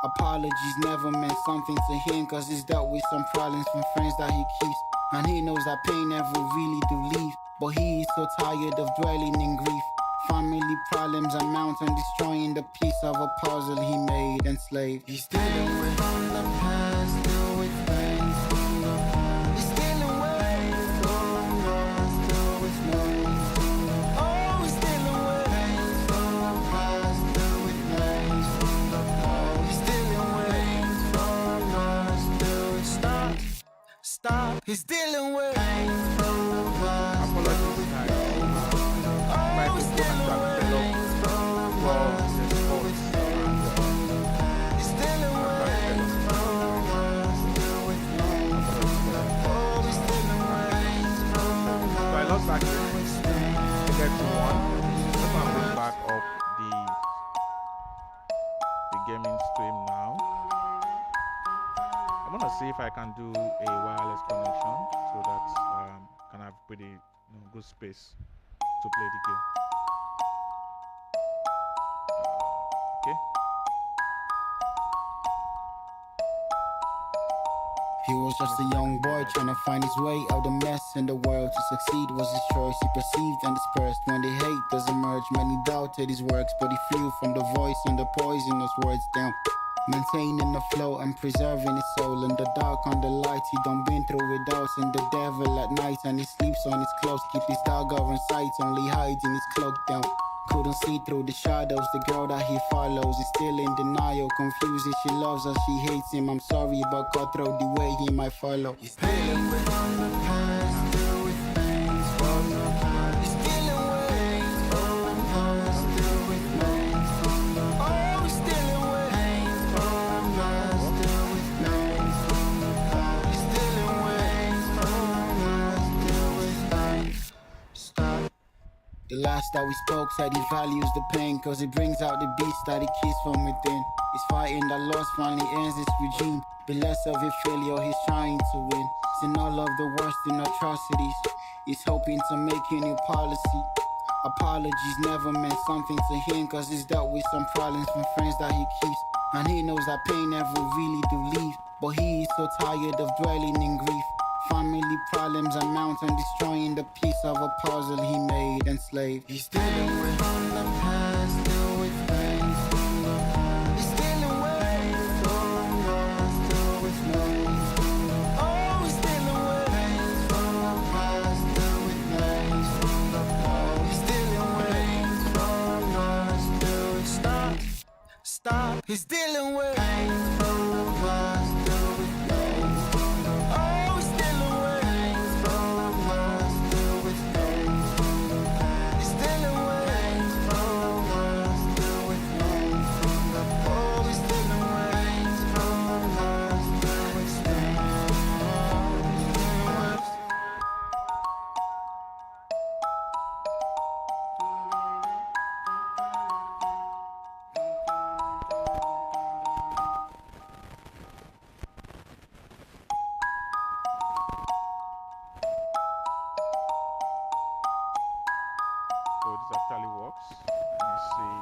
Apologies never meant something to him, cause he's dealt with some problems from friends that he keeps. And he knows that pain never really do leave, but he is so tired of dwelling in grief. Family problems amount and destroying the piece of a puzzle he made enslaved. He's dealing with from the past, deal with things from the past. He's dealing with from the past, deal with things from the past. Oh, he's dealing with things from the past, deal with things from the past. He's dealing with things from the past, deal with stop. He's dealing with things from the past. Apologies, guys. Microphone actually fell off from the sports and He's dealing with things from the past, deal with things from the past. He's dealing with things from the so I past. lost actually to get to one. Let's not look back up the gaming stream now. I'm gonna see if I can do a wireless connection so that can have pretty good space to play the game. Okay. He was just a young boy trying to find his way out the mess in the world. To succeed was his choice. He perceived and dispersed when the hate does emerge. Many doubted his works, but he flew from the voice and the poisonous words down. Maintaining the flow and preserving his soul. In the dark on the light, he done been through with doubts. And the devil at night, and he sleeps on his clothes. Keep his dagger in sight, only hiding his cloak down. Couldn't see through the shadows, the girl that he follows is still in denial. Confused if she loves her, she hates him. I'm sorry, but cutthroat the way he might follow. He's dealing with from the past, deal with things from the past. He's dealing with from the past, deal with things from the past. Oh, he's dealing with The last that we spoke said he values the pain, cause it brings out the beast that he keeps from within. He's fighting that loss finally ends this regime. Be less of a failure, he's trying to win. Seen all of the worst in atrocities. He's hoping to make a new policy. Apologies never meant something to him, cause he's dealt with some problems from friends that he keeps. And he knows that pain never really do leave, but he is so tired of dwelling in grief. Family problems amount and destroying the piece of a puzzle he made enslaved. He's dealing with from the past, deal with pain from the past. He's dealing with from the past, deal with pain from the past. Oh, he's dealing with pain from the past, deal with pain from the past. He's dealing with pain from the past, deal with stop. He's dealing with pain from the past, deal with pain from the past. Oh, he's dealing with pain from the past, deal with pain from the past. He's dealing with pain from the past, deal with pain from the past. Oh, he's dealing with pain from the past, deal with pain from the past. So this actually works. Let me see.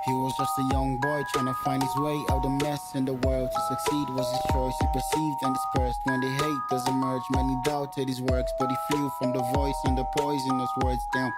He was just a young boy trying to find his way out the mess in the world. To succeed was his choice. He perceived and dispersed when the hate does emerge. Many doubted his works, but he flew from the voice and the poisonous words down.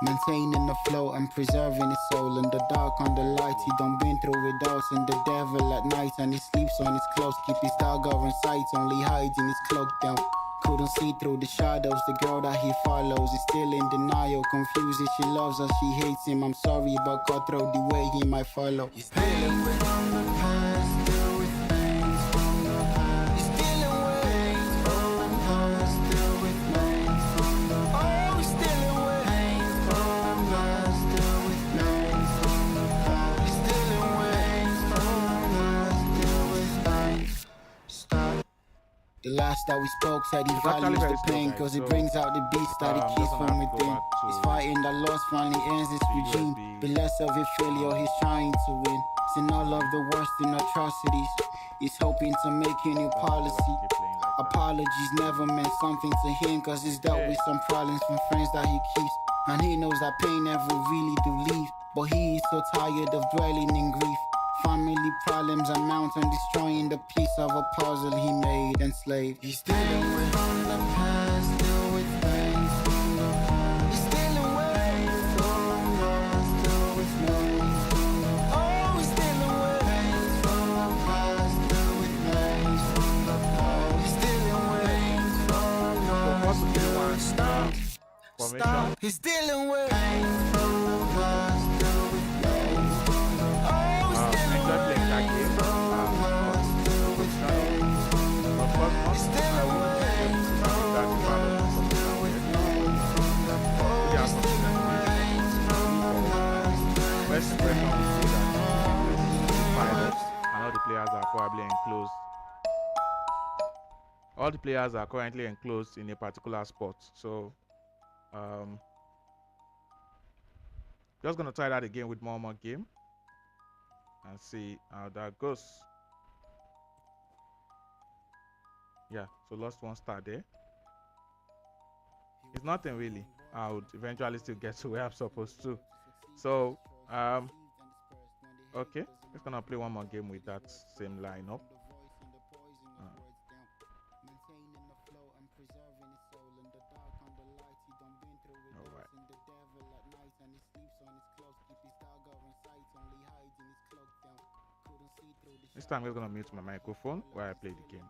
Maintaining the flow and preserving his soul. In the dark on the light, he done been through with doubts and the devil at night. And he sleeps on his clothes, keep his dagger in sight, only hiding his cloak down. Couldn't see through the shadows, the girl that he follows is still in denial. Confused if she loves or she hates him. I'm sorry, but cutthroat the way he might follow. He's dealing with from the past, deal with pains from the past. He's dealing with pains from the past, deal with pains from the past. Oh, he's dealing with pains from the past, deal with pains from the past. He's dealing with pains from the past, deal with pains. Stop. The last that we spoke said he It's actually values very the slow, pain, guys. cause So, it brings out the beast that he keeps just from gonna have to go within. back to He's fighting that loss finally ends this the regime. USB. Be less of a failure, he's trying to win. Seen all of the worst in atrocities. He's hoping to make a new policy. Keep playing like that. Apologies never meant something to him, cause he's dealt with some problems from friends that he keeps. And he knows that pain never really do leave, but he is so tired of dwelling in grief. Family problems amount and destroying the piece of a puzzle he made enslaved. He's dealing with from the past, deal with pain from the past. He's dealing with from the past, deal with pain from the past. Oh, he's dealing with pain from the past, deal with pain from the past. He's dealing with pain from the what's the past, one stop. formation? He's dealing with pain from the past, deal with pain from the past. Oh, he's dealing Enjoy with playing that game. Of course, not. he's dealing with pain from the past, deal with pain from the past. Yeah, He's dealing with pain from the past, deal with First impression would be that pilots and all the players are probably enclosed. All the players are currently enclosed in a particular spot. So, just gonna try that again with more game and see how that goes. Yeah, so lost one star there. It's nothing really. I would eventually still get to where I'm supposed to. So, okay, just gonna play one more game with that same lineup. Alright. This time we're gonna mute my microphone while I play the game.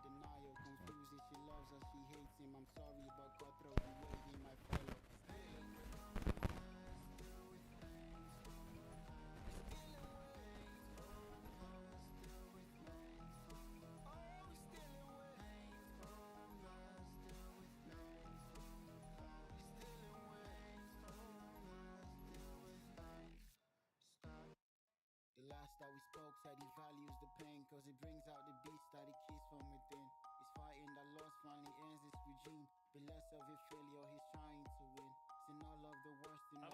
The last that we spoke said he values the pain, cause it brings out the beast that he keeps from within. He's fighting that loss finally ends this regime. Be less of a failure, he's trying to win. Seen all of the worst in the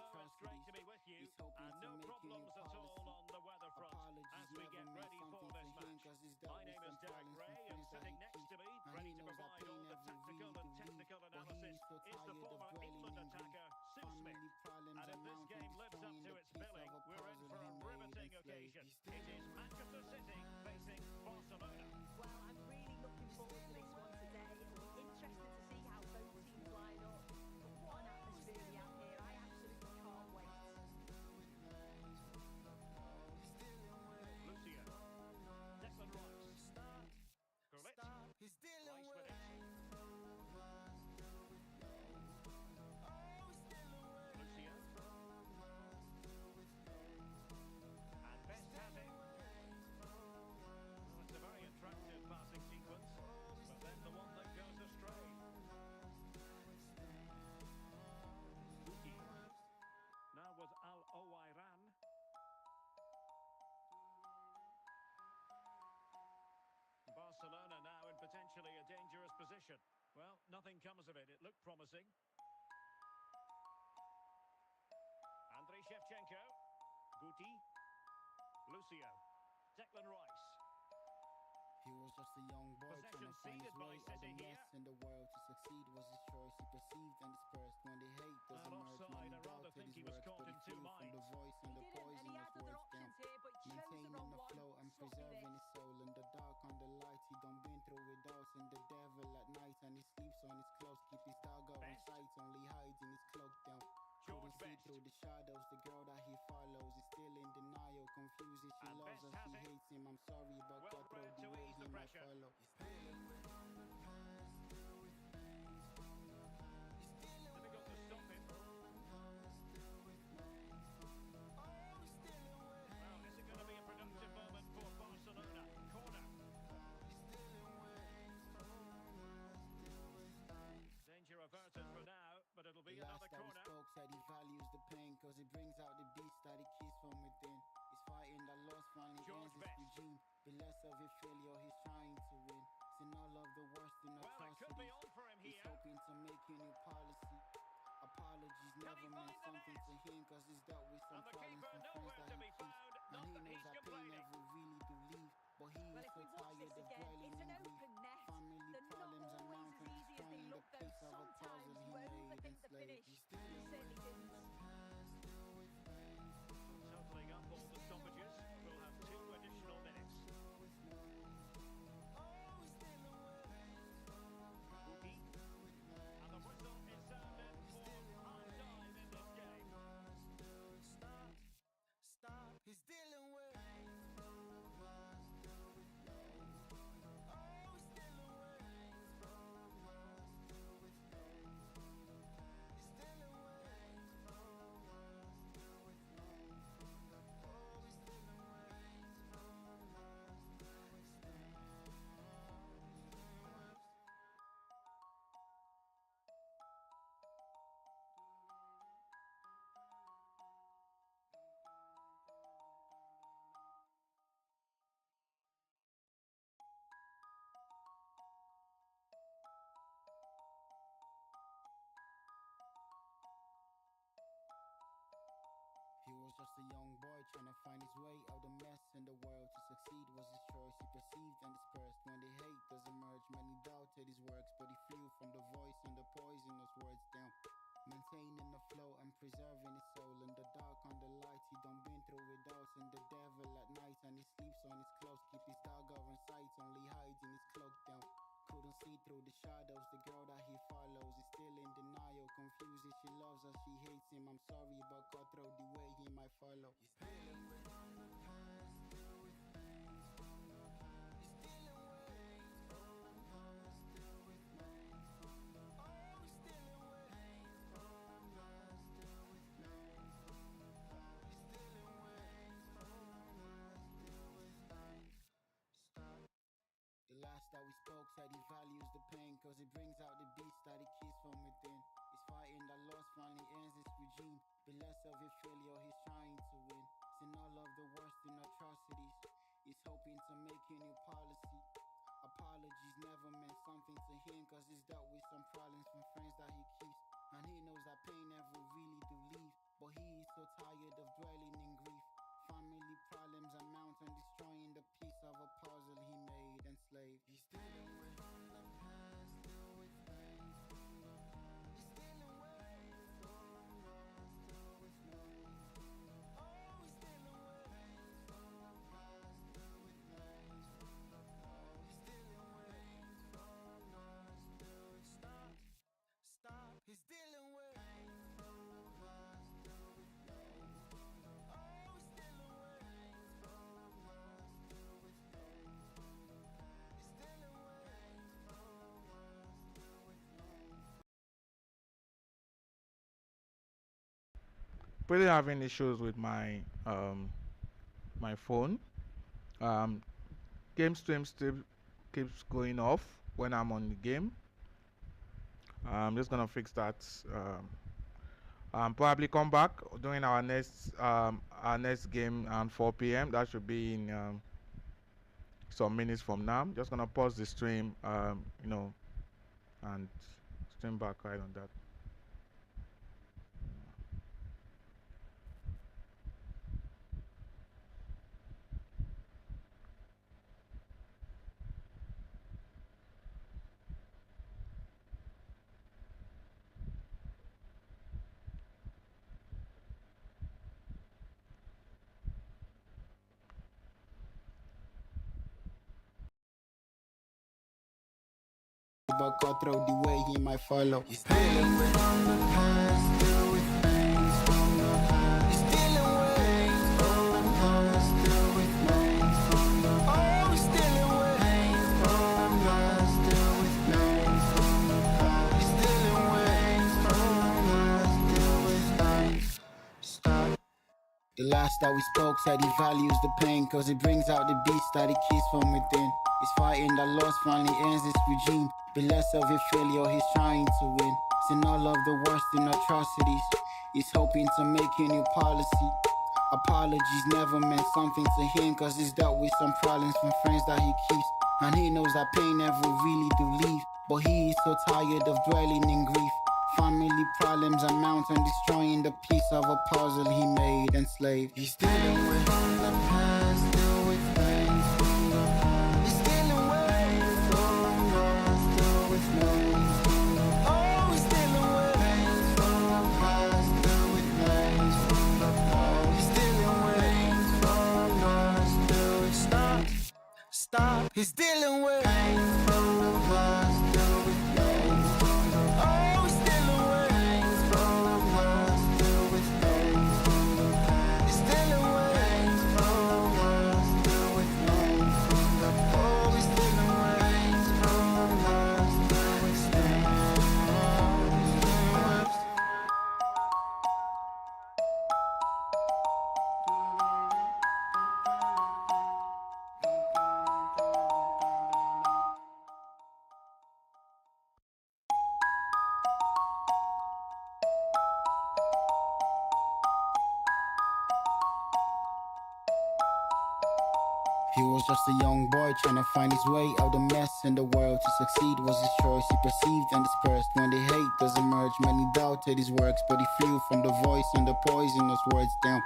is the tired of former dwelling England in grief. attacker, Sim Smith. Family problems And if are this mounting, game lives up destroying to the its peace billing, of a we're in puzzle for he a made riveting enslaved. occasion. He's still It is Manchester City facing Barcelona. Well, I'm really looking forward to this one today. It'll be interesting to see how both teams line up. But what an atmosphere we have here. I absolutely can't wait. Lucio. Declan Rice. Gullit. He's dealing Rice with with it. Lucio. And Best has it. Well, it's a very attractive passing sequence, but then the one that goes astray. Toty. Now with Al Owairan. Barcelona now in potentially a dangerous position. Well, nothing comes of it. It looked promising. Andriy Shevchenko. Guti. Lucio. Declan Rice. He was just a young boy Possession trying to find his ceded by way out City of here. mess in the world. To succeed was his choice. He perceived and dispersed when the hate does Well, emerge. offside, Many I rather doubted think his he was works, caught but he in two flew from the minds. voice and He the didn't, and he poisonous had other words options down. here, but chose the Maintaining wrong the one. flow and Sloppy preserving this. his soul in the dark on the light. He don't been through with doubts and the devil at night, and he sleeps on his clothes. Keep his dagger on Best. sight, only hides in his cloak down. George Couldn't see Best. through the shadows. The girl that he follows is still in denial, confusing. She And loves Best her, has she it. hates him. I'm sorry, but Well cutthroat read the to way ease he the might pressure. follow. Difficult to stop him. Well, is it going to be a productive moment for Barcelona? Corner. Danger averted for now, but it'll be The another last that we corner. spoke said he values the pain, cause it brings out the beast that he keeps from within. He's fighting the loss, finally George ends his Best. regime. Be less of a failure, he's trying to win. Seen all of the worst in Well, it could be atrocities. on for him He's here. hoping to make a new policy. Apologies Can never he meant find the something net? to him, cause he's dealt with some And the problems keeper from friends nowhere that to he be keeps. found. And Not he that knows he's that pain complaining. never really do leave. But he Well, is if so we watch tired this of again, dwelling it's in an grief. open net. Family They're not problems are always as mounting, easy as they destroying the look, though. peace of a Sometimes puzzle you he made overthink the enslaved. finish. He's He still certainly didn't. Totaling up all the stoppages, we'll have 2 additional minutes. Guti. And the whistle is sounded for half-time in this game. Stop, he's dealing with. He was just a young boy trying to find his way out of the mess in the world. To succeed was his choice. He perceived and dispersed when the hate does emerge. Many doubted his works, but he flew from the voice and the poisonous words down. Maintaining the flow and preserving his soul in the dark on the light. He done been through with doubts and the devil at night, and he sleeps on his clothes. Keep his dagger on sight, only hides in his cloak down. Couldn't see through the shadows. The girl that he follows is still in denial, confusing. She loves her, she hates him. I'm sorry, but cutthroat the way he might follow. He's dealing with the past, deal with pains from the past. He's dealing with from the past, deal with pains from the past. Oh, he's dealing with pains from the past, deal with pains from the past. He's dealing with from the past, deal with pains. Stop. The last that we spoke said he values the pain, cause it brings out the beast that he keeps from within. He's fighting the loss, finally ends his regime. Be less of a failure, he's trying to win. Seen all of the worst in atrocities. He's hoping to make a new policy. Apologies never meant something to him, cause he's dealt with some problems from friends that he keeps. And he knows that pain never really do leave. But he is so tired of dwelling in grief. Family problems are mounting, destroying the piece of a puzzle he made enslaved. He's dealing with the past, deal with pain from the past. He's pretty having issues with my my phone. Game stream still keeps going off when I'm on the game. I'm just gonna fix that. Probably come back during our next game at 4 p.m. That should be in some minutes from now. I'm just gonna pause the stream, and stream back right on that. But cut through the way he might follow. He's dealing with from the past, deal with things from the past. He's dealing with from the past, deal with things from the past. Oh, he's dealing with things from the past, deal with things from the past. He's dealing with from the past, deal with things. Stop. The last that we spoke said he values the pain, cause it brings out the beast that he keeps from within. He's fighting that loss finally ends this regime. Be less of a failure, he's trying to win. Seen all of the worst in atrocities. He's hoping to make a new policy. Apologies never meant something to him, cause he's dealt with some problems from friends that he keeps. And he knows that pain never really do leave. But he is so tired of dwelling in grief. Family problems amount and destroying the piece of a puzzle he made enslaved. He's dealing with from the past, deal with things from the past. He's dealing with from the past, deal with things from the past. Oh, he's dealing with things from the past, deal with things from the past. He's dealing with things from the past, deal with stop. He's dealing with things from the past, deal with things from the past. Oh, he's dealing with things from the past, deal with things from the past. He's dealing with things from the past, deal with things from the past. Oh, he's dealing with things from the past, deal with things. He was just a young boy trying to find his way out the mess in the world. To succeed was his choice. He perceived and dispersed when the hate does emerge. Many doubted his works, but he flew from the voice and the poisonous words down.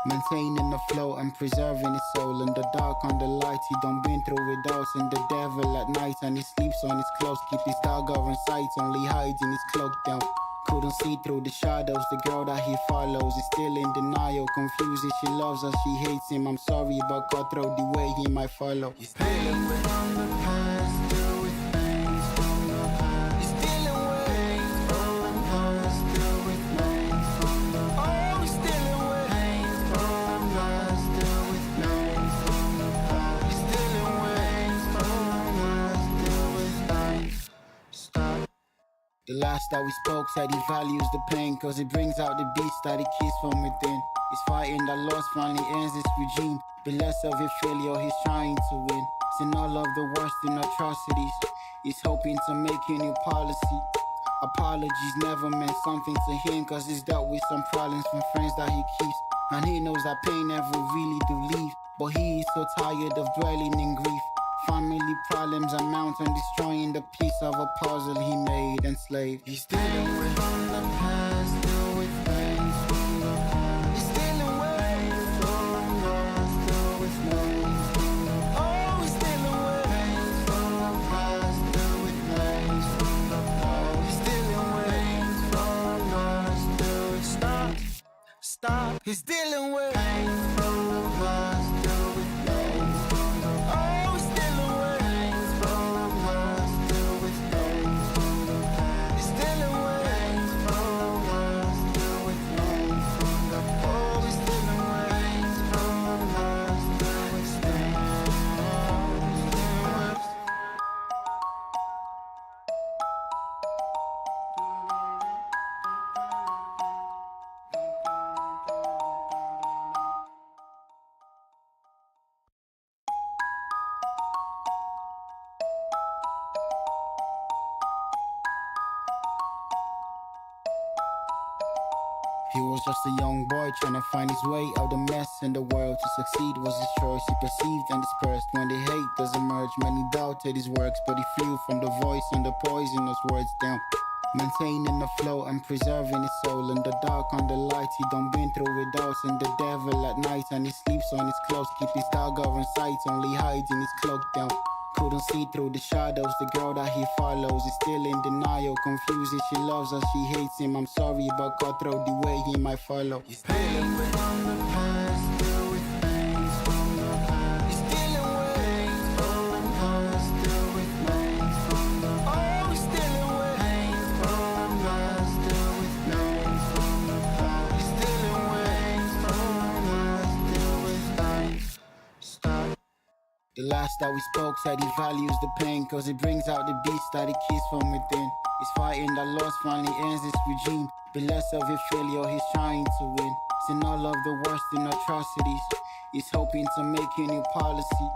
Maintaining the flow and preserving his soul. In the dark, on the light, he done been through with doubts. And the devil at night, and he sleeps on his clothes. Keep his dog on sight, only hiding his cloak down. Couldn't see through the shadows, the girl that he follows is still in denial, confused if she loves or she hates him. I'm sorry, but cut through the way he might follow. He's dealing with from the past, deal with things from the past. He's dealing with things from the past, deal with things from the past. Oh, he's dealing with things from the past, deal with things from the past. He's dealing with things from the past, deal with things. Stop. The last that we spoke said he values the pain, cause it brings out the beast that he keeps from within. He's fighting that loss finally ends this regime. Be less of a failure, he's trying to win. Seen all of the worst in atrocities. He's hoping to make a new policy. Apologies never meant something to him, cause he's dealt with some problems from friends that he keeps. And he knows that pain never really do leave. But he is so tired of dwelling in grief. Family problems amount and destroying the piece of a puzzle he made enslaved. He's dealing with from the past, deal with things from the past. He's dealing with from the past, deal with things from the past. Oh, he's dealing with things from the past, deal with things from the past. He's dealing with things from the past, deal with stop. He's dealing with things from the past, deal with things from the past. Oh, he's dealing with things from the past, deal with things from the past. He's dealing with things from the past, deal with things from the past. Oh, he's dealing with things from the past, deal with things. He was just a young boy trying to find his way out the mess in the world. To succeed was his choice. He perceived and dispersed when the hate does emerge. Many doubted his works, but he flew from the voice and the poisonous words down. Maintaining the flow and preserving his soul. In the dark, on the light, he done been through with doubts. And the devil at night, and he sleeps on his clothes. Keep his dagger in sight, only hiding his cloak down. Couldn't see through the shadows, the girl that he follows is still in denial. Confused if she loves or she hates him. I'm sorry, but cutthroat the way he might follow. He's dealing with from the past, deal with things from the past. He's dealing with from the past, deal with things from the past. Oh, he's dealing with things from the past, deal with things from the past. He's dealing with things from the past, deal with things. Stop. The last that we spoke said he values the pain, cause it brings out the beast that he keeps from within. He's fighting that loss finally ends this regime. Be less of a failure, he's trying to win. Seen all of the worst in atrocities. He's hoping to make a new policy.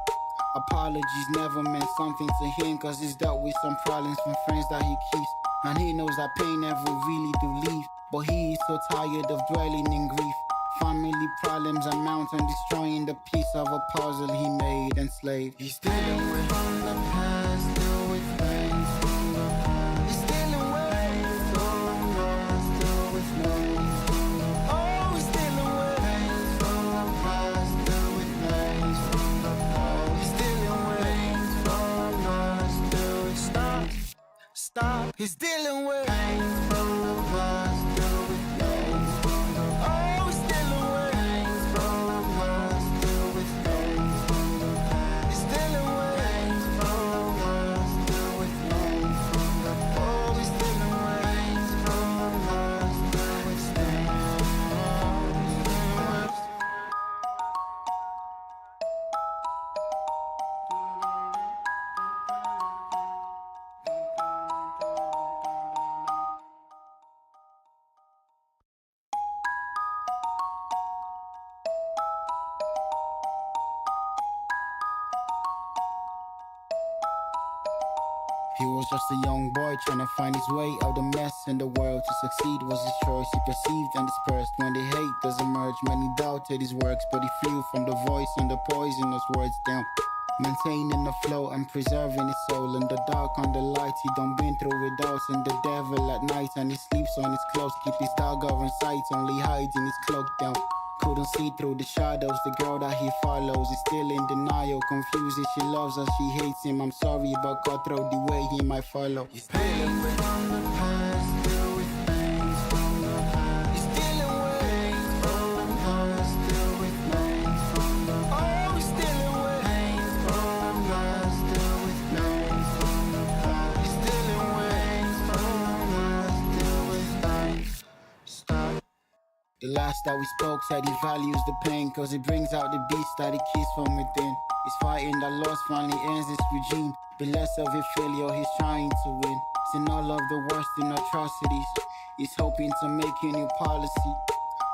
Apologies never meant something to him, cause he's dealt with some problems from friends that he keeps. And he knows that pain never really do leave, but he is so tired of dwelling in grief. Family problems amount and destroying the piece of a puzzle he made enslaved. He's dealing with from the past, deal with things from the past. He's dealing with from the past, deal with things from the past. Oh, he's dealing with things from the past, deal with things from the past. He's dealing with things from the past, deal with stop. He's dealing with things from the past, deal with things from the past. Oh, he's dealing with things from the past, deal with things from the past. He's dealing with things from the past, deal with things from the past. Oh, he's dealing with things from the past, deal with things. He was just a young boy trying to find his way out the mess in the world. To succeed was his choice. He perceived and dispersed when the hate does emerge. Many doubted his works, but he flew from the voice and the poisonous words down. Maintaining the flow and preserving his soul. In the dark, on the light, he done been through with doubts. And the devil at night, and he sleeps on his clothes. Keep his dagger in sight, only hiding his cloak down. Couldn't see through the shadows, the girl that he follows is still in denial. Confused if she loves or she hates him. I'm sorry, but cutthroat the way he might follow. He's dealing with from the past, deal with things from the past. He's dealing with things from the past, deal with things from the past. Oh, he's dealing with things from the past, deal with things from the past. He's dealing with things from the past, deal with things. Stop. The last that we spoke said he values the pain, cause it brings out the beast that he keeps from within. He's fighting that loss finally ends this regime. Be less of a failure, he's trying to win. Seen all of the worst in atrocities. He's hoping to make a new policy.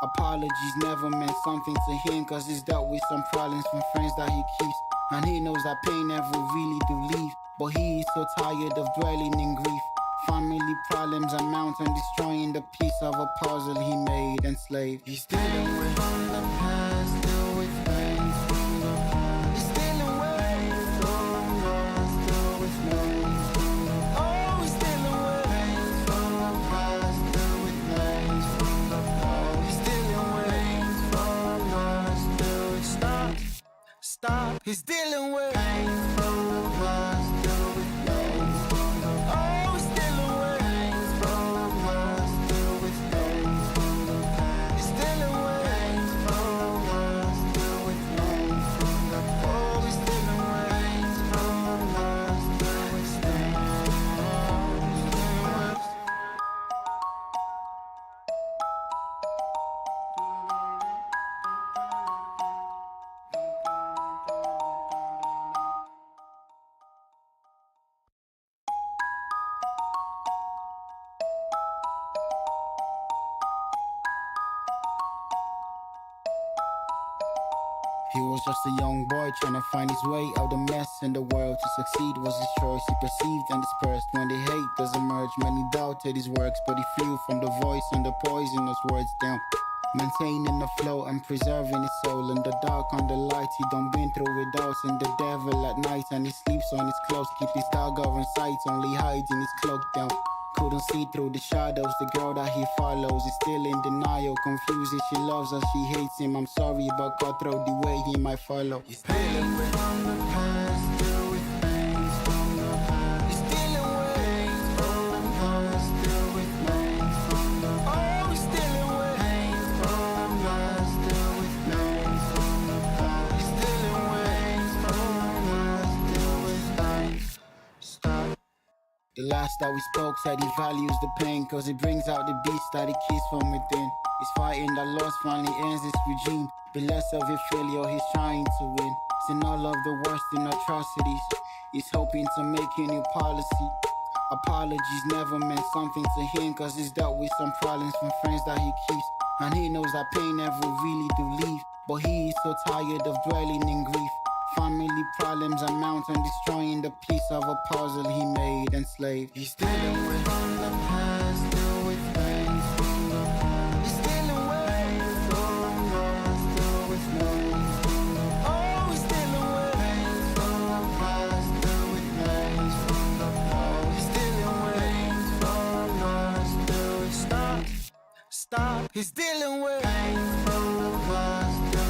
Apologies never meant something to him, cause he's dealt with some problems from friends that he keeps. And he knows that pain never really do leave, but he is so tired of dwelling in grief. Family problems amount and destroying the piece of a puzzle he made enslaved. He's dealing with from the past, deal with things from the past. He's dealing with from the past, deal with things from the past. Oh, he's dealing with things from the past, deal with things from the past. He's dealing with things from the past, deal with stop. He's dealing with things from the past, deal with things from the past. Oh, he's dealing with things from the past, deal with things from the past. He's dealing with things from the past, deal with things from the past. Oh, he's dealing with things from the past, deal with things. He was just a young boy trying to find his way out the mess in the world. To succeed was his choice. He perceived and dispersed when the hate does emerge. Many doubted his works, but he flew from the voice and the poisonous words down. Maintaining the flow and preserving his soul. In the dark, on the light, he done been through with doubts and the devil at night. And he sleeps on his clothes, keep his dagger in sight, only hiding his cloak down. Couldn't see through the shadows, the girl that he follows is still in denial, confused if she loves or she hates him. I'm sorry, but cutthroat the way he might follow. He's dealing with from the past, deal with things from the past. He's dealing with from the past, deal with things from the past. Oh, he's dealing with things from the past, deal with things from the past. He's dealing with things from the past, deal with things. Stop. The last that we spoke said he values the pain, cause it brings out the beast that he keeps from within. He's fighting that loss finally ends this regime. Be less of a failure, he's trying to win. Seen all of the worst in atrocities. He's hoping to make a new policy. Apologies never meant something to him, cause he's dealt with some problems from friends that he keeps. And he knows that pain never really do leave, but he is so tired of dwelling in grief. Family problems amount and destroying the piece of a puzzle he made enslaved. He's dealing with from the past, deal with things from the past. He's dealing with from the past, deal with things from the past. Oh, he's dealing with things from the past, deal with things from the past. He's dealing with things from the past, deal with stop. He's dealing with things from the past, deal